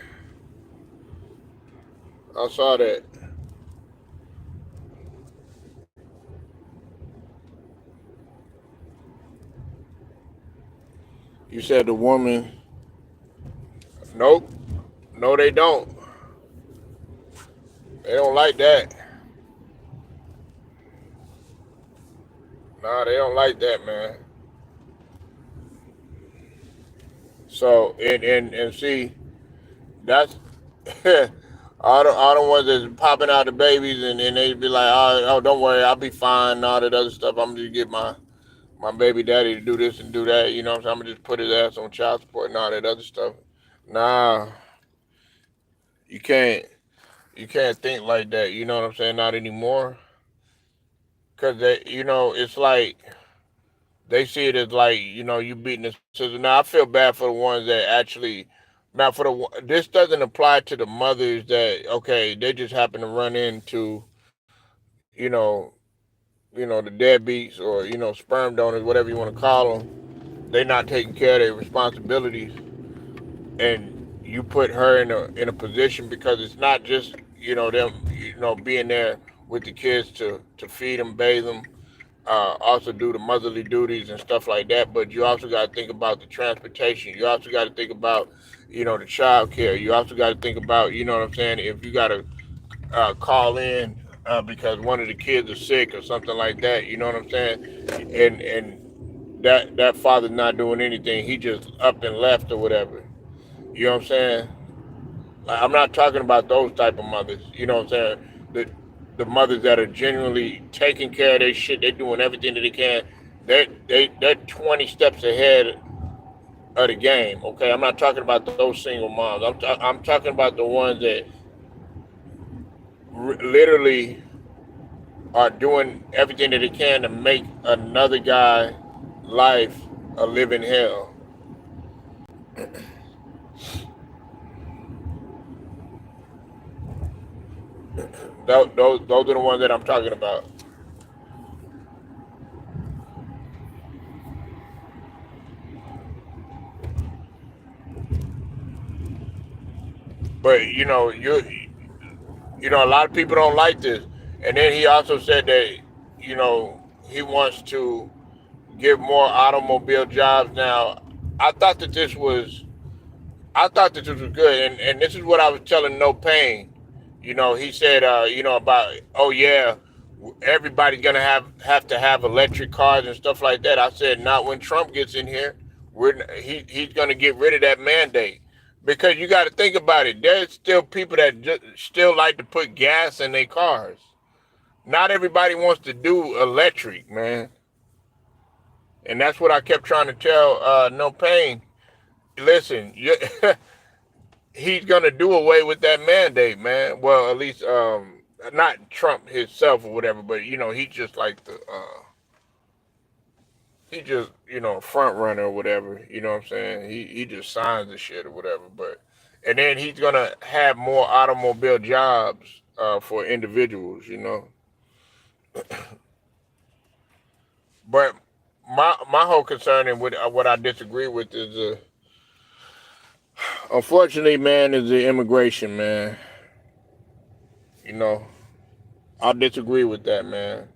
I saw that. You said the woman. Nope. No, they don't. They don't like that. Nah, they don't like that, man. So and see, that's all the ones that's popping out the babies and they be like, oh, don't worry, I'll be fine and all that other stuff. I'm gonna just get my baby daddy to do this and do that. You know what I'm saying? I'm gonna just put his ass on child support and all that other stuff. Nah, you can't you can't think like that. You know what I'm saying? Not anymore. Cause it's like they see it as like you beating the sister. Now I feel bad for the ones that actually. Now this doesn't apply to the mothers that okay they just happen to run into you know the deadbeats or sperm donors, whatever you want to call them. They not taking care of their responsibilities, and you put her in a position because it's not just them being there with the kids to feed them, bathe them, also do the motherly duties and stuff like that. But you also got to think about the transportation. You also got to think about the child care. You also got to think about what I'm saying. If you got to call in because one of the kids is sick or something like that, you know what I'm saying. And that father's not doing anything. He just up and left or whatever. You know what I'm saying? Like, I'm not talking about those type of mothers. You know what I'm saying? The mothers that are genuinely taking care of their shit. They're doing everything that they can. They're 20 steps ahead of the game. Okay, I'm not talking about those single moms. I'm talking about the ones that literally are doing everything that they can to make another guy life a living hell. Those are the ones that I'm talking about. But a lot of people don't like this. And then he also said that he wants to give more automobile jobs. Now, I thought that this was I thought that this was good, and this is what I was telling No Pain. He said, about, oh yeah, everybody's gonna have to have electric cars and stuff like that. I said, not when Trump gets in here. He's gonna get rid of that mandate, because you got to think about it. There's still people that still like to put gas in their cars. Not everybody wants to do electric, man. And that's what I kept trying to tell No Pain. Listen, he's gonna do away with that mandate, man. Well, at least not Trump himself or whatever, but he's just like he just front runner or whatever. You know what I'm saying? He just signs the shit or whatever. But and then he's gonna have more automobile jobs for individuals. But my whole concern and what I disagree with is unfortunately, man, is the immigration, man. You know, I disagree with that, man.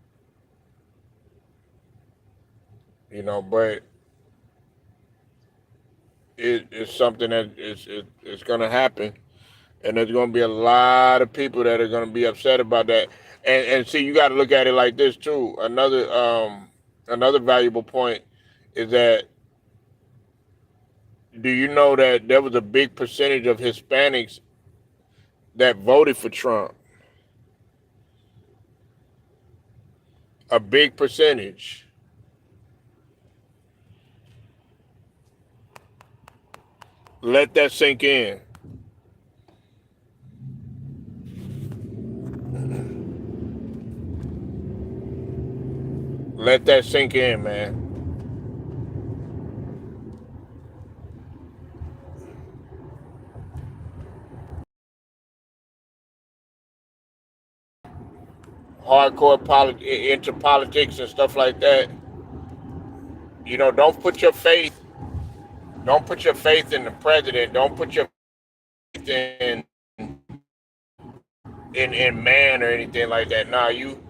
But it's something that it's gonna happen, and there's gonna be a lot of people that are gonna be upset about that. And see, you got to look at it like this too. Another valuable point is that, do you know that there was a big percentage of Hispanics that voted for Trump? A big percentage. Let that sink in. Let that sink in, man. Hardcore into politics and stuff like that. Don't put your faith. Don't put your faith in the president. Don't put your faith in man or anything like that. Nah, you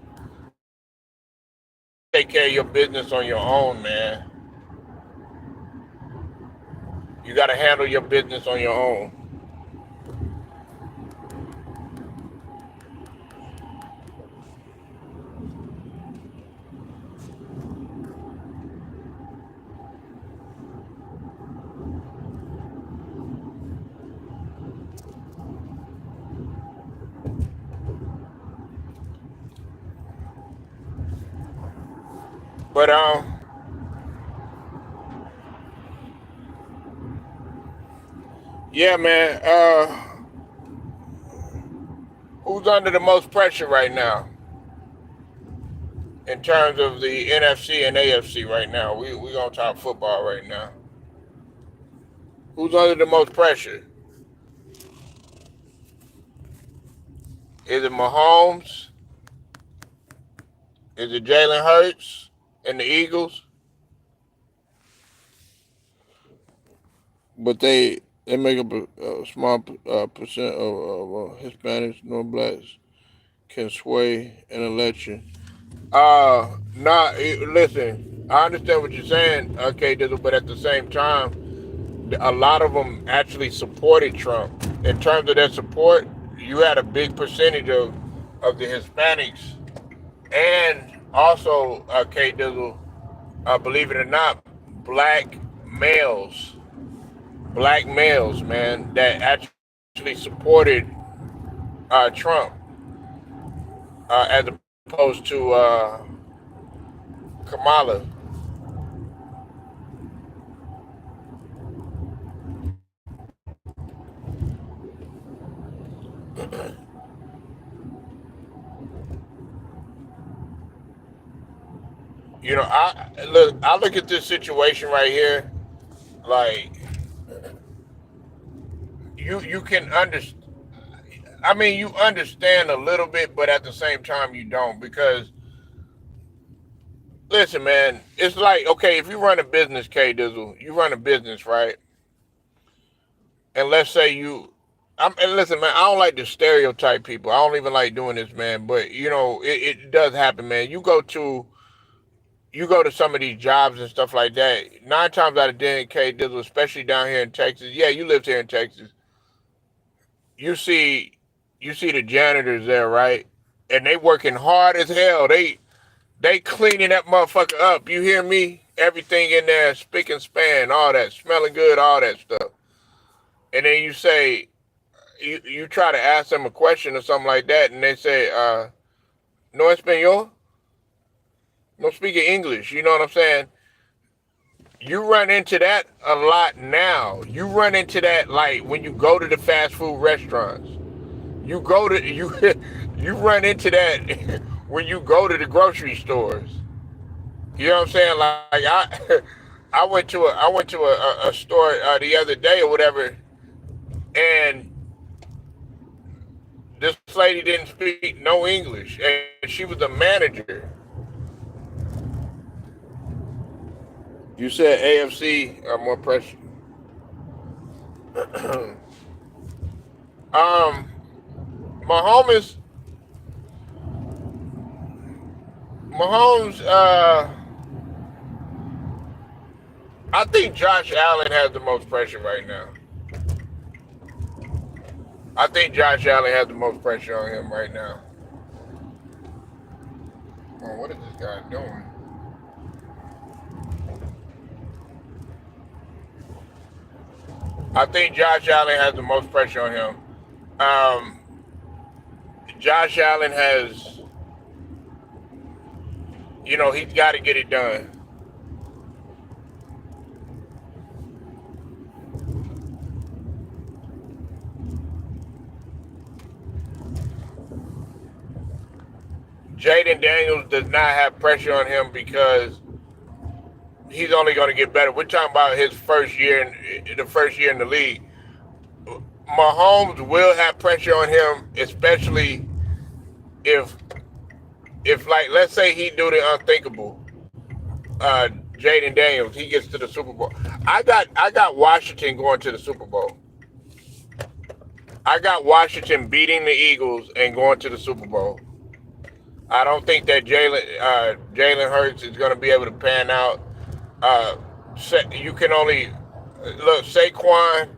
take care of your business on your own, man. You got to handle your business on your own. But yeah, man. Who's under the most pressure right now in terms of the NFC and AFC right now? We gonna talk football right now. Who's under the most pressure? Is it Mahomes? Is it Jalen Hurts and the Eagles? But they make up a small percent of Hispanics, nor blacks can sway an election. Listen, I understand what you're saying, okay, but at the same time, a lot of them actually supported Trump. In terms of their support, you had a big percentage of the Hispanics, and also, K Dizzle, Believe it or not, black males, black males, man, that actually supported Trump as opposed to Kamala. I look at this situation right here. Like you can understand. I mean, you understand a little bit, but at the same time, you don't because listen, man, it's like okay, if you run a business, K Dizzle, you run a business, right? And let's say and listen, man, I don't like to stereotype people. I don't even like doing this, man. But it does happen, man. You go to some of these jobs and stuff like that. 9 times out of 10, K Dizzle, especially down here in Texas. Yeah, you lived here in Texas. You see, you see the janitors there, right? And they working hard as hell. They cleaning that motherfucker up. You hear me? Everything in there, spick and span, all that, smelling good, all that stuff. And then you try to ask them a question or something like that, and they say, "No español, no speaking English." You know what I'm saying? You run into that a lot now. You run into that like when you go to the fast food restaurants. You go to you you run into that when you go to the grocery stores. You know what I'm saying? Like I went to a store the other day or whatever, and this lady didn't speak no English, and she was a manager. You said AFC more pressure. um, Mahomes, Mahomes. I think Josh Allen has the most pressure right now. I think Josh Allen has the most pressure on him right now. Oh, what is this guy doing? I think Josh Allen has the most pressure on him. Um, Josh Allen has, he's got to get it done. Jaden Daniels does not have pressure on him because he's only going to get better. We're talking about his first year the first year in the league. Mahomes will have pressure on him, especially if like let's say he do the unthinkable. Jaden Daniels, he gets to the Super Bowl. I got Washington going to the Super Bowl. I got Washington beating the Eagles and going to the Super Bowl. I don't think that Jalen Hurts is going to be able to pan out. Uh, you can only look Saquon.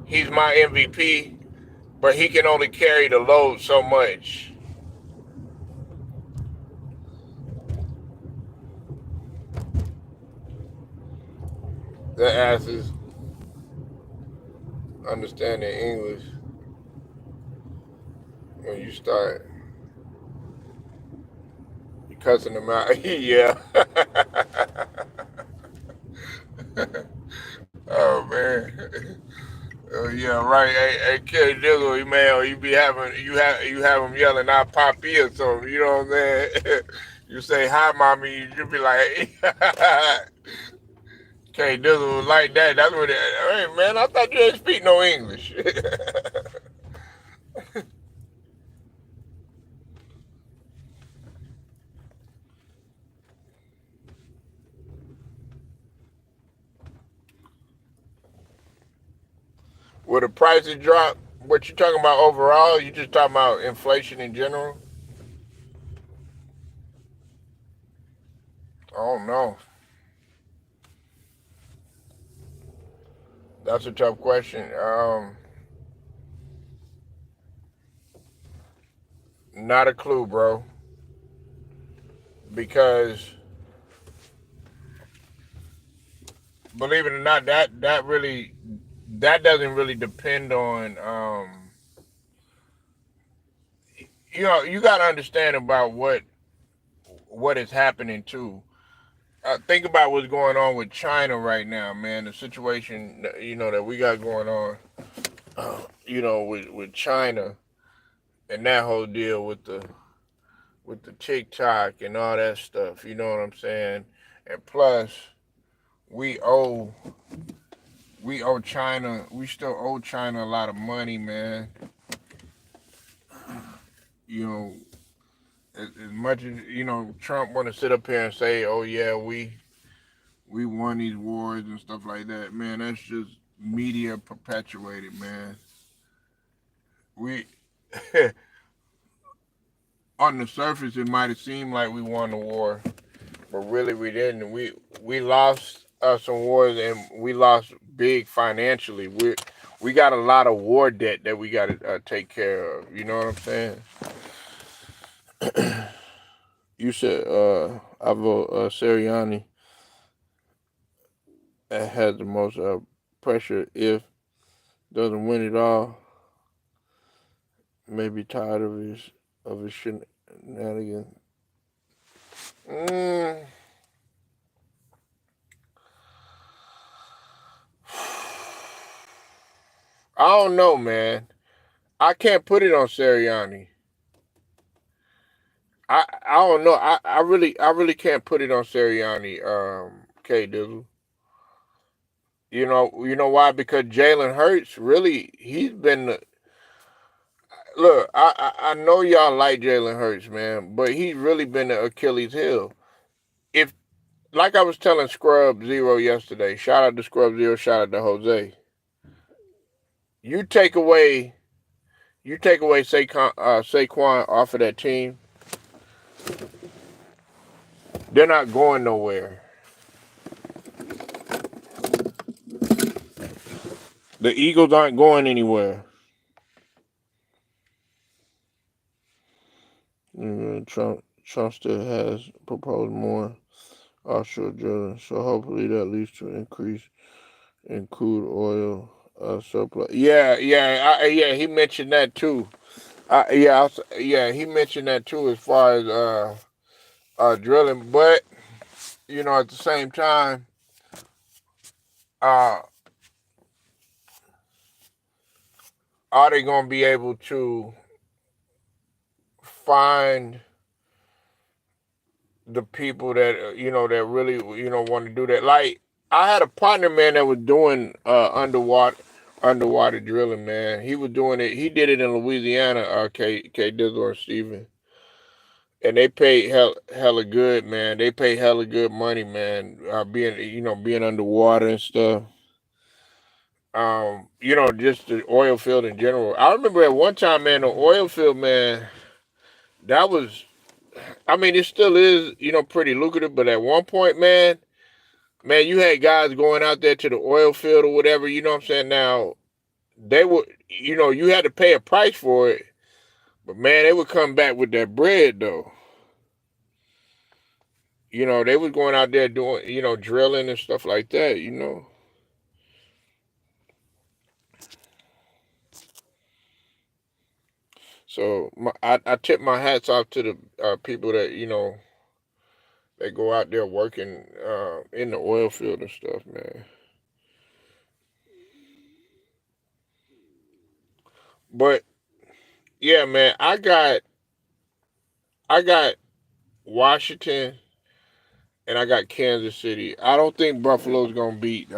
He's my MVP, but he can only carry the load so much. The asses understanding English when you start cussing them out. Yeah. Oh man. Oh yeah, right. Hey, K Dizzle, man, you have them yelling out Poppy or something. You know what I'm saying? You say hi, mommy. You be like, K Dizzle like that. That's what. Hey man, I thought you didn't speak no English. Will the prices drop? What you talking about overall? You just talking about inflation in general? I don't know. That's a tough question. Not a clue, bro. Because believe it or not, that doesn't really depend on you got to understand about what is happening too. Think about what's going on with China right now, man. The situation that we got going on, with China and that whole deal with the TikTok and all that stuff. You know what I'm saying? And plus, we owe we owe China. We still owe China a lot of money, man. You know, as much as Trump want to sit up here and say, "Oh yeah, we won these wars and stuff like that," man. That's just media perpetuated, man. We on the surface, it might have seemed like we won the war, but really we didn't. We lost some wars and we lost big financially. We got a lot of war debt that we got to take care of. You know what I'm saying? You said Avo Seriani has the most pressure if doesn't win it all. Maybe tired of his shenanigans. Mm, I don't know, man. I can't put it on Seriani. I don't know. I really can't put it on Seriani. K Dizzle. You know why? Because Jalen Hurts really he's been look. I know y'all like Jalen Hurts, man, but he's really been the Achilles heel. If like I was telling Scrub Zero yesterday, shout out to Scrub Zero, shout out to Jose. You take away Saquon off of that team, they're not going nowhere. The Eagles aren't going anywhere. Trump still has proposed more offshore drilling, so hopefully that leads to an increase in crude oil supply. Yeah. He mentioned that too. Yeah, he mentioned that too as far as drilling. But at the same time, uh, are they going to be able to find the people that that really want to do that? Like I had a partner, man, that was doing underwater drilling, man. He was doing it. He did it in Louisiana. K Dizzle and Steven. And they pay hella good, man. They pay hella good money, man. Being underwater and stuff. Just the oil field in general. I remember at one time, man, the oil field, man, that was. I mean, it still is, pretty lucrative. But at one point, man, you had guys going out there to the oil field or whatever. You know what I'm saying? Now they would, you had to pay a price for it, but man, they would come back with that bread though. They was going out there doing, drilling and stuff like that. So I tip my hats off to the people that they go out there working in the oil field and stuff, man. But yeah, man, I got Washington and I got Kansas City. I don't think Buffalo's gonna beat.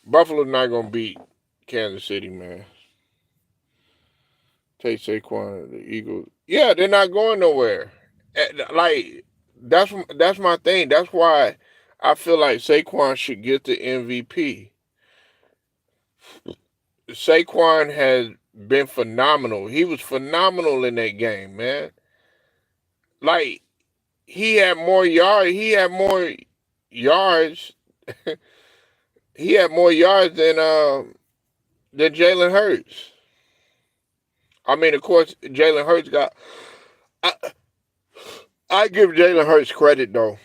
Buffalo's not gonna beat Kansas City, man. Take Saquon, the Eagles. Yeah, they're not going nowhere. Like that's my thing. That's why I feel like Saquon should get the MVP. Saquon has been phenomenal. He was phenomenal in that game, man. Like he had more yards. Yards. He had more yards than Jalen Hurts. I mean, of course, Jalen Hurts got. I, I give Jalen Hurts credit though.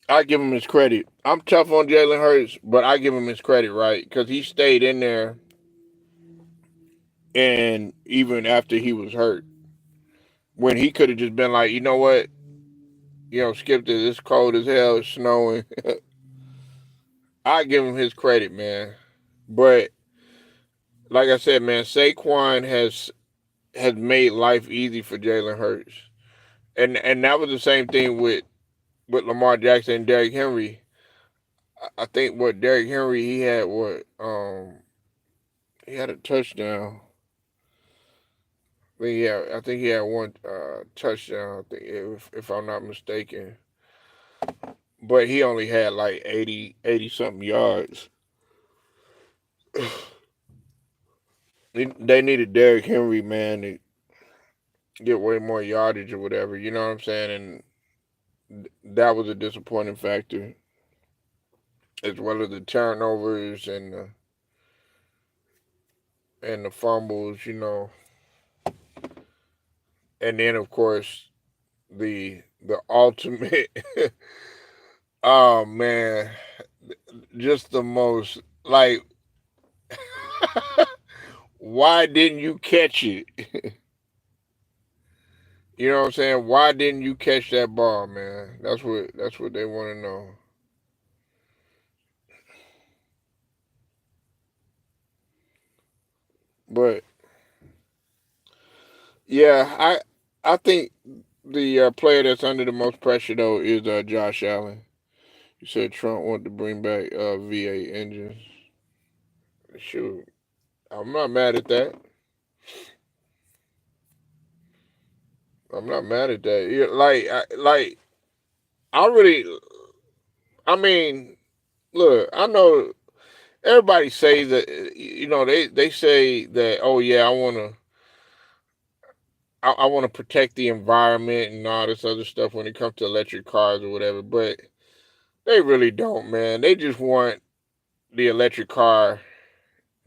I give him his credit. I'm tough on Jalen Hurts, but I give him his credit, right? Because he stayed in there, and even after he was hurt, when he could have just been like, you know what, skip this. It's cold as hell. It's snowing. I give him his credit, man. But like I said, man, Saquon has made life easy for Jalen Hurts, and that was the same thing with Lamar Jackson and Derrick Henry. I think what Derrick Henry he had a touchdown. I think he had one touchdown. I think if I'm not mistaken, but he only had like 80 something yards. They needed Derrick Henry, man, to get way more yardage or whatever. You know what I'm saying? And that was a disappointing factor, as well as the turnovers and the fumbles. And then of course the ultimate. Oh man, just the most like. Why didn't you catch it? You know what I'm saying? Why didn't you catch that ball, man? That's what they want to know. But yeah, I think the player that's under the most pressure though is Josh Allen. You said Trump wanted to bring back V8 engines. Shoot, I'm not mad at that. I'm not mad at that. Yeah, I really, I mean, look, I know everybody says that they say that, oh yeah, I want to protect the environment and all this other stuff when it comes to electric cars or whatever, but they really don't, man. They just want the electric car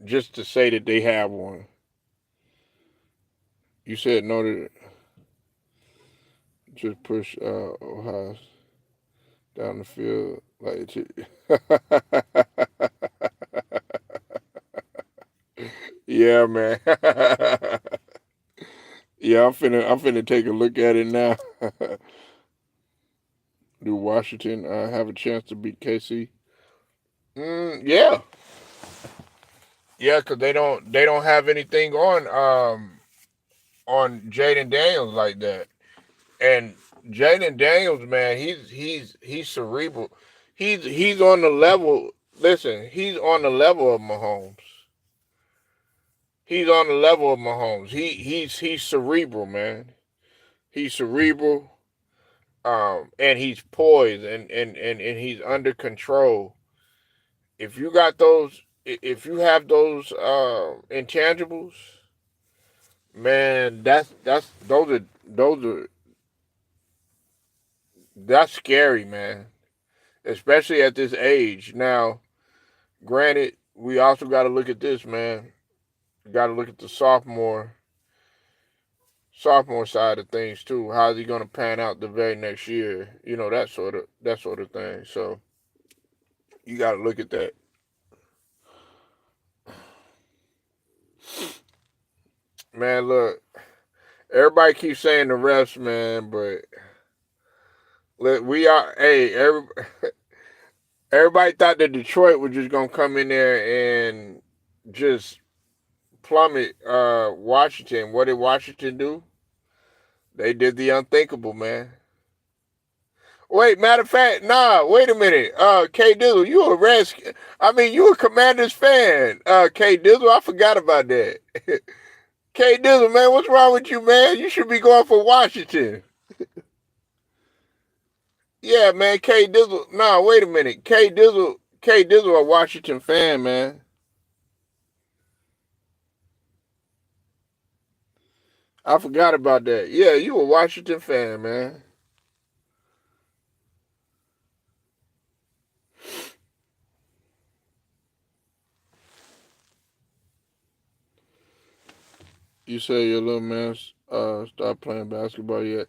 just to say that they have one. You said no to just push Ohio down the field like yeah, man. Yeah, I'm finna take a look at it now. Do Washington have a chance to beat KC? Yeah, yeah, because they don't have anything on Jaden Daniels like that. And Jaden Daniels, man, he's cerebral. He's on the level. Listen, he's on the level of Mahomes. He's on the level of Mahomes. He's cerebral, man. He's cerebral. And he's poised and he's under control. If you have those intangibles, man, that's scary, man. Especially at this age. Now, granted, we also got to look at this, man. Got to look at the sophomore side of things too. How's he going to pan out the very next year? That sort of thing. So you got to look at that. Man, look, everybody keeps saying the refs, man, but look, we are. Hey, everybody thought that Detroit was just gonna come in there and just plummet Washington. What did Washington do? They did the unthinkable, man. Wait, matter of fact, nah, wait a minute. K Dizzle, you a you a Commanders fan. K Dizzle, I forgot about that. K Dizzle, man, what's wrong with you, man? You should be going for Washington. Yeah, man, K Dizzle. Nah, wait a minute. K Dizzle a Washington fan, man. I forgot about that. Yeah, you a Washington fan, man. You say your little man start playing basketball yet?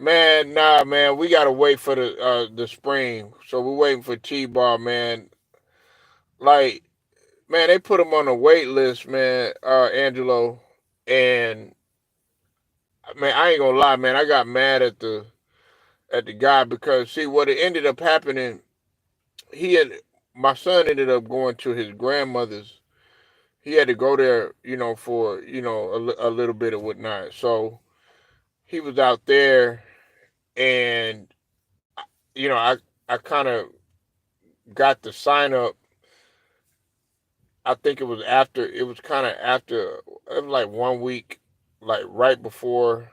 Man, nah, man, we gotta wait for the spring. So we're waiting for T-ball, man. Like, man, they put him on a wait list, man. Angelo, and man, I ain't gonna lie, man. I got mad at the guy because see what it ended up happening. He had my son ended up going to his grandmother's. He had to go there, for a little bit of whatnot. So he was out there, and I kind of got the sign up. I think it was after. It was kind of after. It was like 1 week, like right before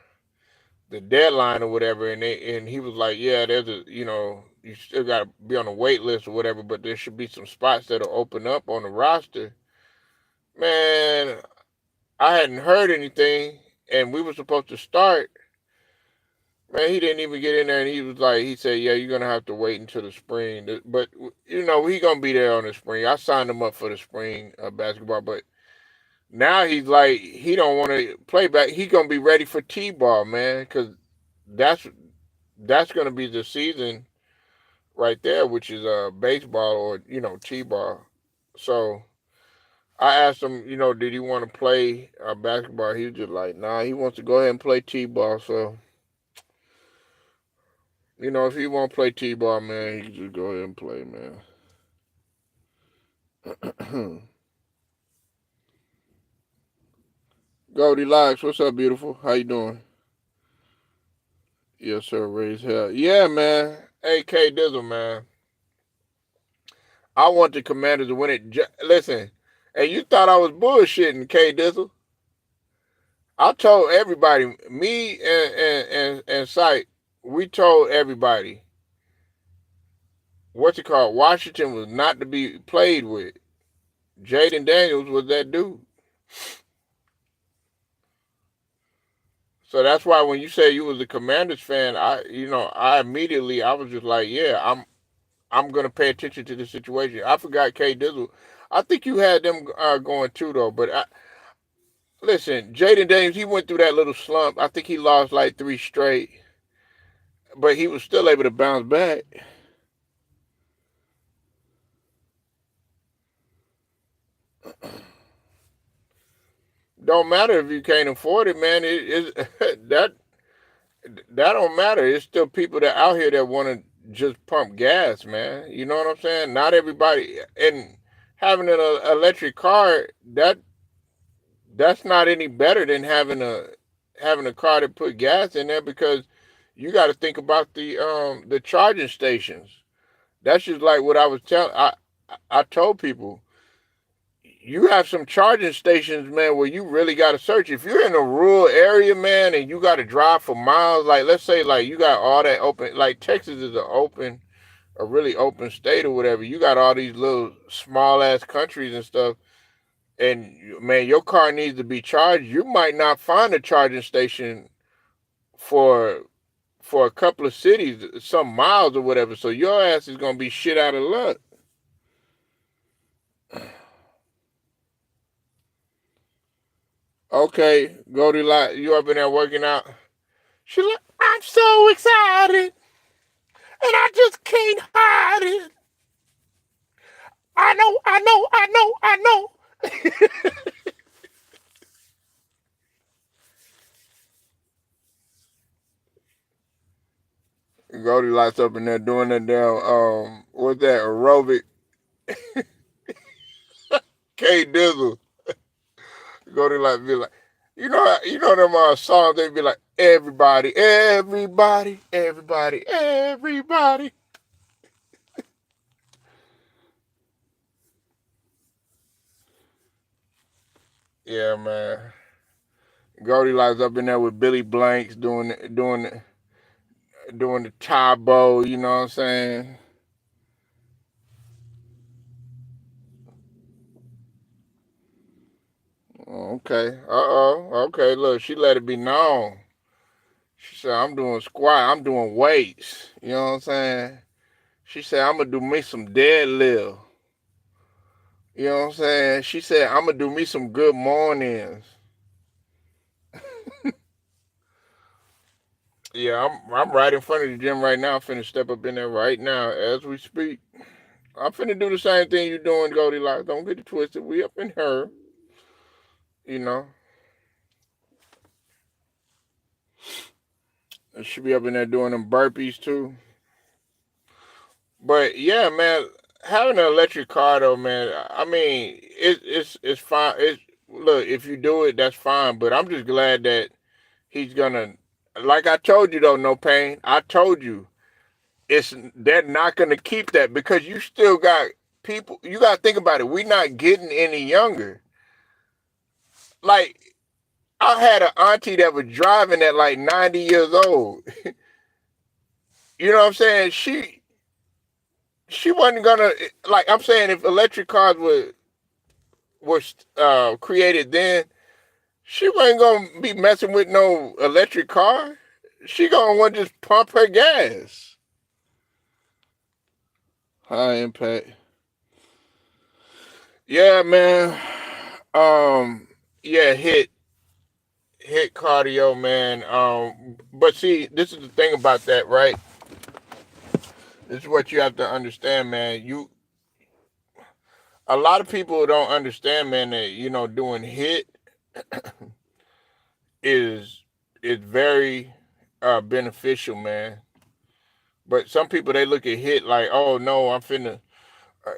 the deadline or whatever. And he was like, "Yeah, there's you still got to be on the wait list or whatever, but there should be some spots that'll open up on the roster." Man, I hadn't heard anything, and we were supposed to start. Man, he didn't even get in there, and he said, "Yeah, you're gonna have to wait until the spring." But he gonna be there on the spring. I signed him up for the spring basketball, but now he's like he don't want to play back. He gonna be ready for t-ball, man, because that's that's gonna be the season right there, which is baseball or t-ball. So I asked him, did he want to play basketball? He was just like, nah, he wants to go ahead and play t-ball. So if he want to play t-ball, man, he can just go ahead and play, man. Goldilocks, what's up, beautiful? How you doing? Yes, sir. Raise hell. Yeah, man. Hey, K Dizzle, man. I want the Commanders to win it. Listen, and you thought I was bullshitting, K Dizzle. I told everybody, me and Sight, we told everybody, what's it called? Washington was not to be played with. Jaden Daniels was that dude. So that's why when you say you was a Commanders fan, I was just like, yeah, I'm gonna pay attention to the situation. I forgot K Dizzle. I think you had them going too though. But listen, Jaden Daniels, he went through that little slump. I think he lost like 3 straight, but he was still able to bounce back. Don't matter if you can't afford it, man. That that don't matter. It's still people that out here that want to just pump gas, man. You know what I'm saying? Not everybody, and having an electric car that's not any better than having a car that put gas in there because you got to think about the charging stations. That's just like what I was telling. I told people you have some charging stations, man, where you really got to search. If you're in a rural area, man, and you got to drive for miles, like let's say, like you got all that open, like Texas is a really open state or whatever. You got all these little small ass countries and stuff, and man, your car needs to be charged. You might not find a charging station for a couple of cities, some miles or whatever. So your ass is gonna be shit out of luck. Okay, Goldilocks, you up in there working out? She's like, I'm so excited, and I just can't hide it. I know. Goldilocks up in there doing that damn what's that aerobic? K Dizzle. Goldilocks be like, them songs. They be like, everybody. Yeah, man. Goldilocks up in there with Billy Blanks doing the Tybo. You know what I'm saying? Okay. Okay. Look, she let it be known. She said, I'm doing squat. I'm doing weights. You know what I'm saying? She said, I'm going to do me some deadlift. You know what I'm saying? She said, I'm going to do me some good mornings. Yeah, I'm right in front of the gym right now. I'm finna step up in there right now as we speak. I'm finna do the same thing you doing, Goldilocks. Don't get it twisted. We up in her, you know. I should be up in there doing them burpees too. But yeah, man, having an electric car though, man. I mean, it's fine. It's look, if you do it, that's fine. But I'm just glad that he's gonna. Like I told you though, no pain. I told you, it's they're not gonna keep that because you still got people. You gotta think about it. We're not getting any younger. Like I had an auntie that was driving at like 90 years old. You know what I'm saying? She wasn't gonna like. I'm saying if electric cars were created then, she wasn't gonna be messing with no electric car. She gonna want to just pump her gas. High impact. Yeah, man. Um, yeah, hit cardio, man. But see, this is the thing about that, right? This is what you have to understand, man. A lot of people don't understand, man, that doing hit is very beneficial, man. But some people they look at hit like, oh no, I'm finna,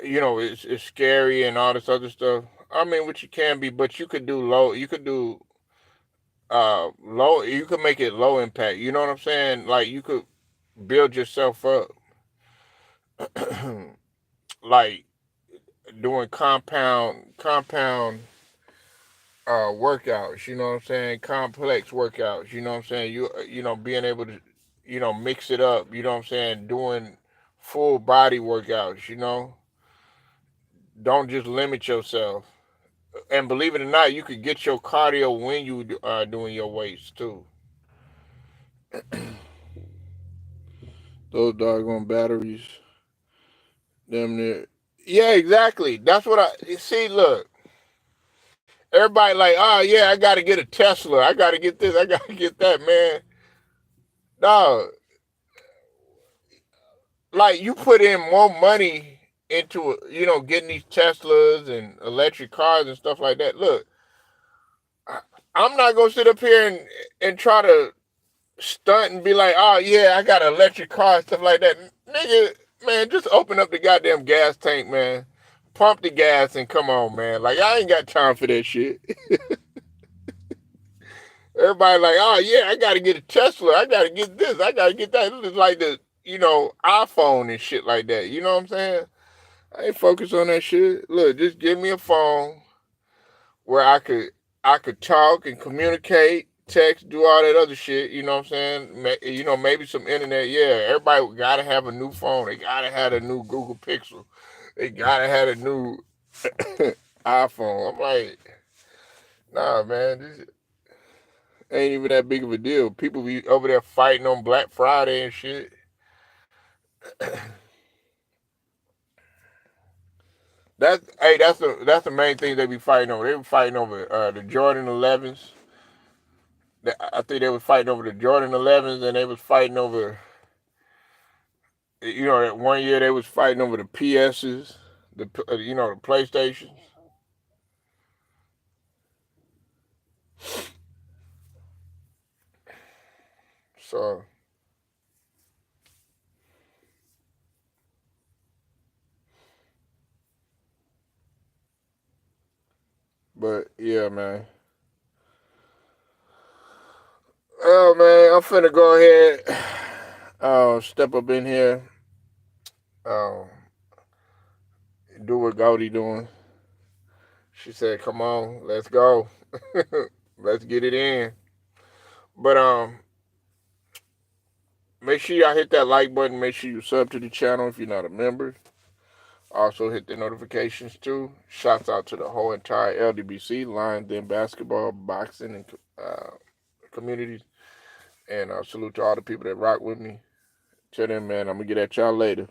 it's scary and all this other stuff. I mean, which you can be, but you could do low. You could do low. You could make it low impact. You know what I'm saying? Like you could build yourself up, like doing compound workouts. You know what I'm saying? Complex workouts. You know what I'm saying? Being able to mix it up. You know what I'm saying? Doing full body workouts. Don't just limit yourself. And believe it or not, you could get your cardio when you are doing your weights too. Those doggone batteries, damn near. Yeah, exactly. That's what I see. Look, everybody like, oh yeah, I got to get a Tesla. I got to get this. I got to get that, man. Dog, like you put in more money into getting these Teslas and electric cars and stuff like that. Look, I'm not gonna sit up here and try to stunt and be like, oh yeah, I got an electric car and stuff like that. Nigga, man, just open up the goddamn gas tank, man. Pump the gas and come on, man. Like I ain't got time for that shit. Everybody like, oh yeah, I gotta get a Tesla. I gotta get this. I gotta get that. It's like the iPhone and shit like that. You know what I'm saying? I ain't focused on that shit. Look, just give me a phone where I could talk and communicate, text, do all that other shit. You know what I'm saying? Maybe some internet. Yeah, everybody gotta have a new phone. They gotta have a new Google Pixel. They gotta have a new iPhone. I'm like, nah, man, this ain't even that big of a deal. People be over there fighting on Black Friday and shit. That's the main thing they be fighting over. They be fighting over the Jordan 11s. I think they was fighting over the Jordan 11s, and they was fighting over, that one year they was fighting over the PSs, the PlayStations. So, but yeah, man. Oh man, I'm finna go ahead, step up in here, um, do what Gaudi doing. She said, "Come on, let's go, let's get it in." But make sure y'all hit that like button. Make sure you sub to the channel if you're not a member. Also hit the notifications too. Shouts out to the whole entire LDBC, Lions Den basketball, boxing, and communities. And salute to all the people that rock with me. Till then, man, I'm gonna get at y'all later.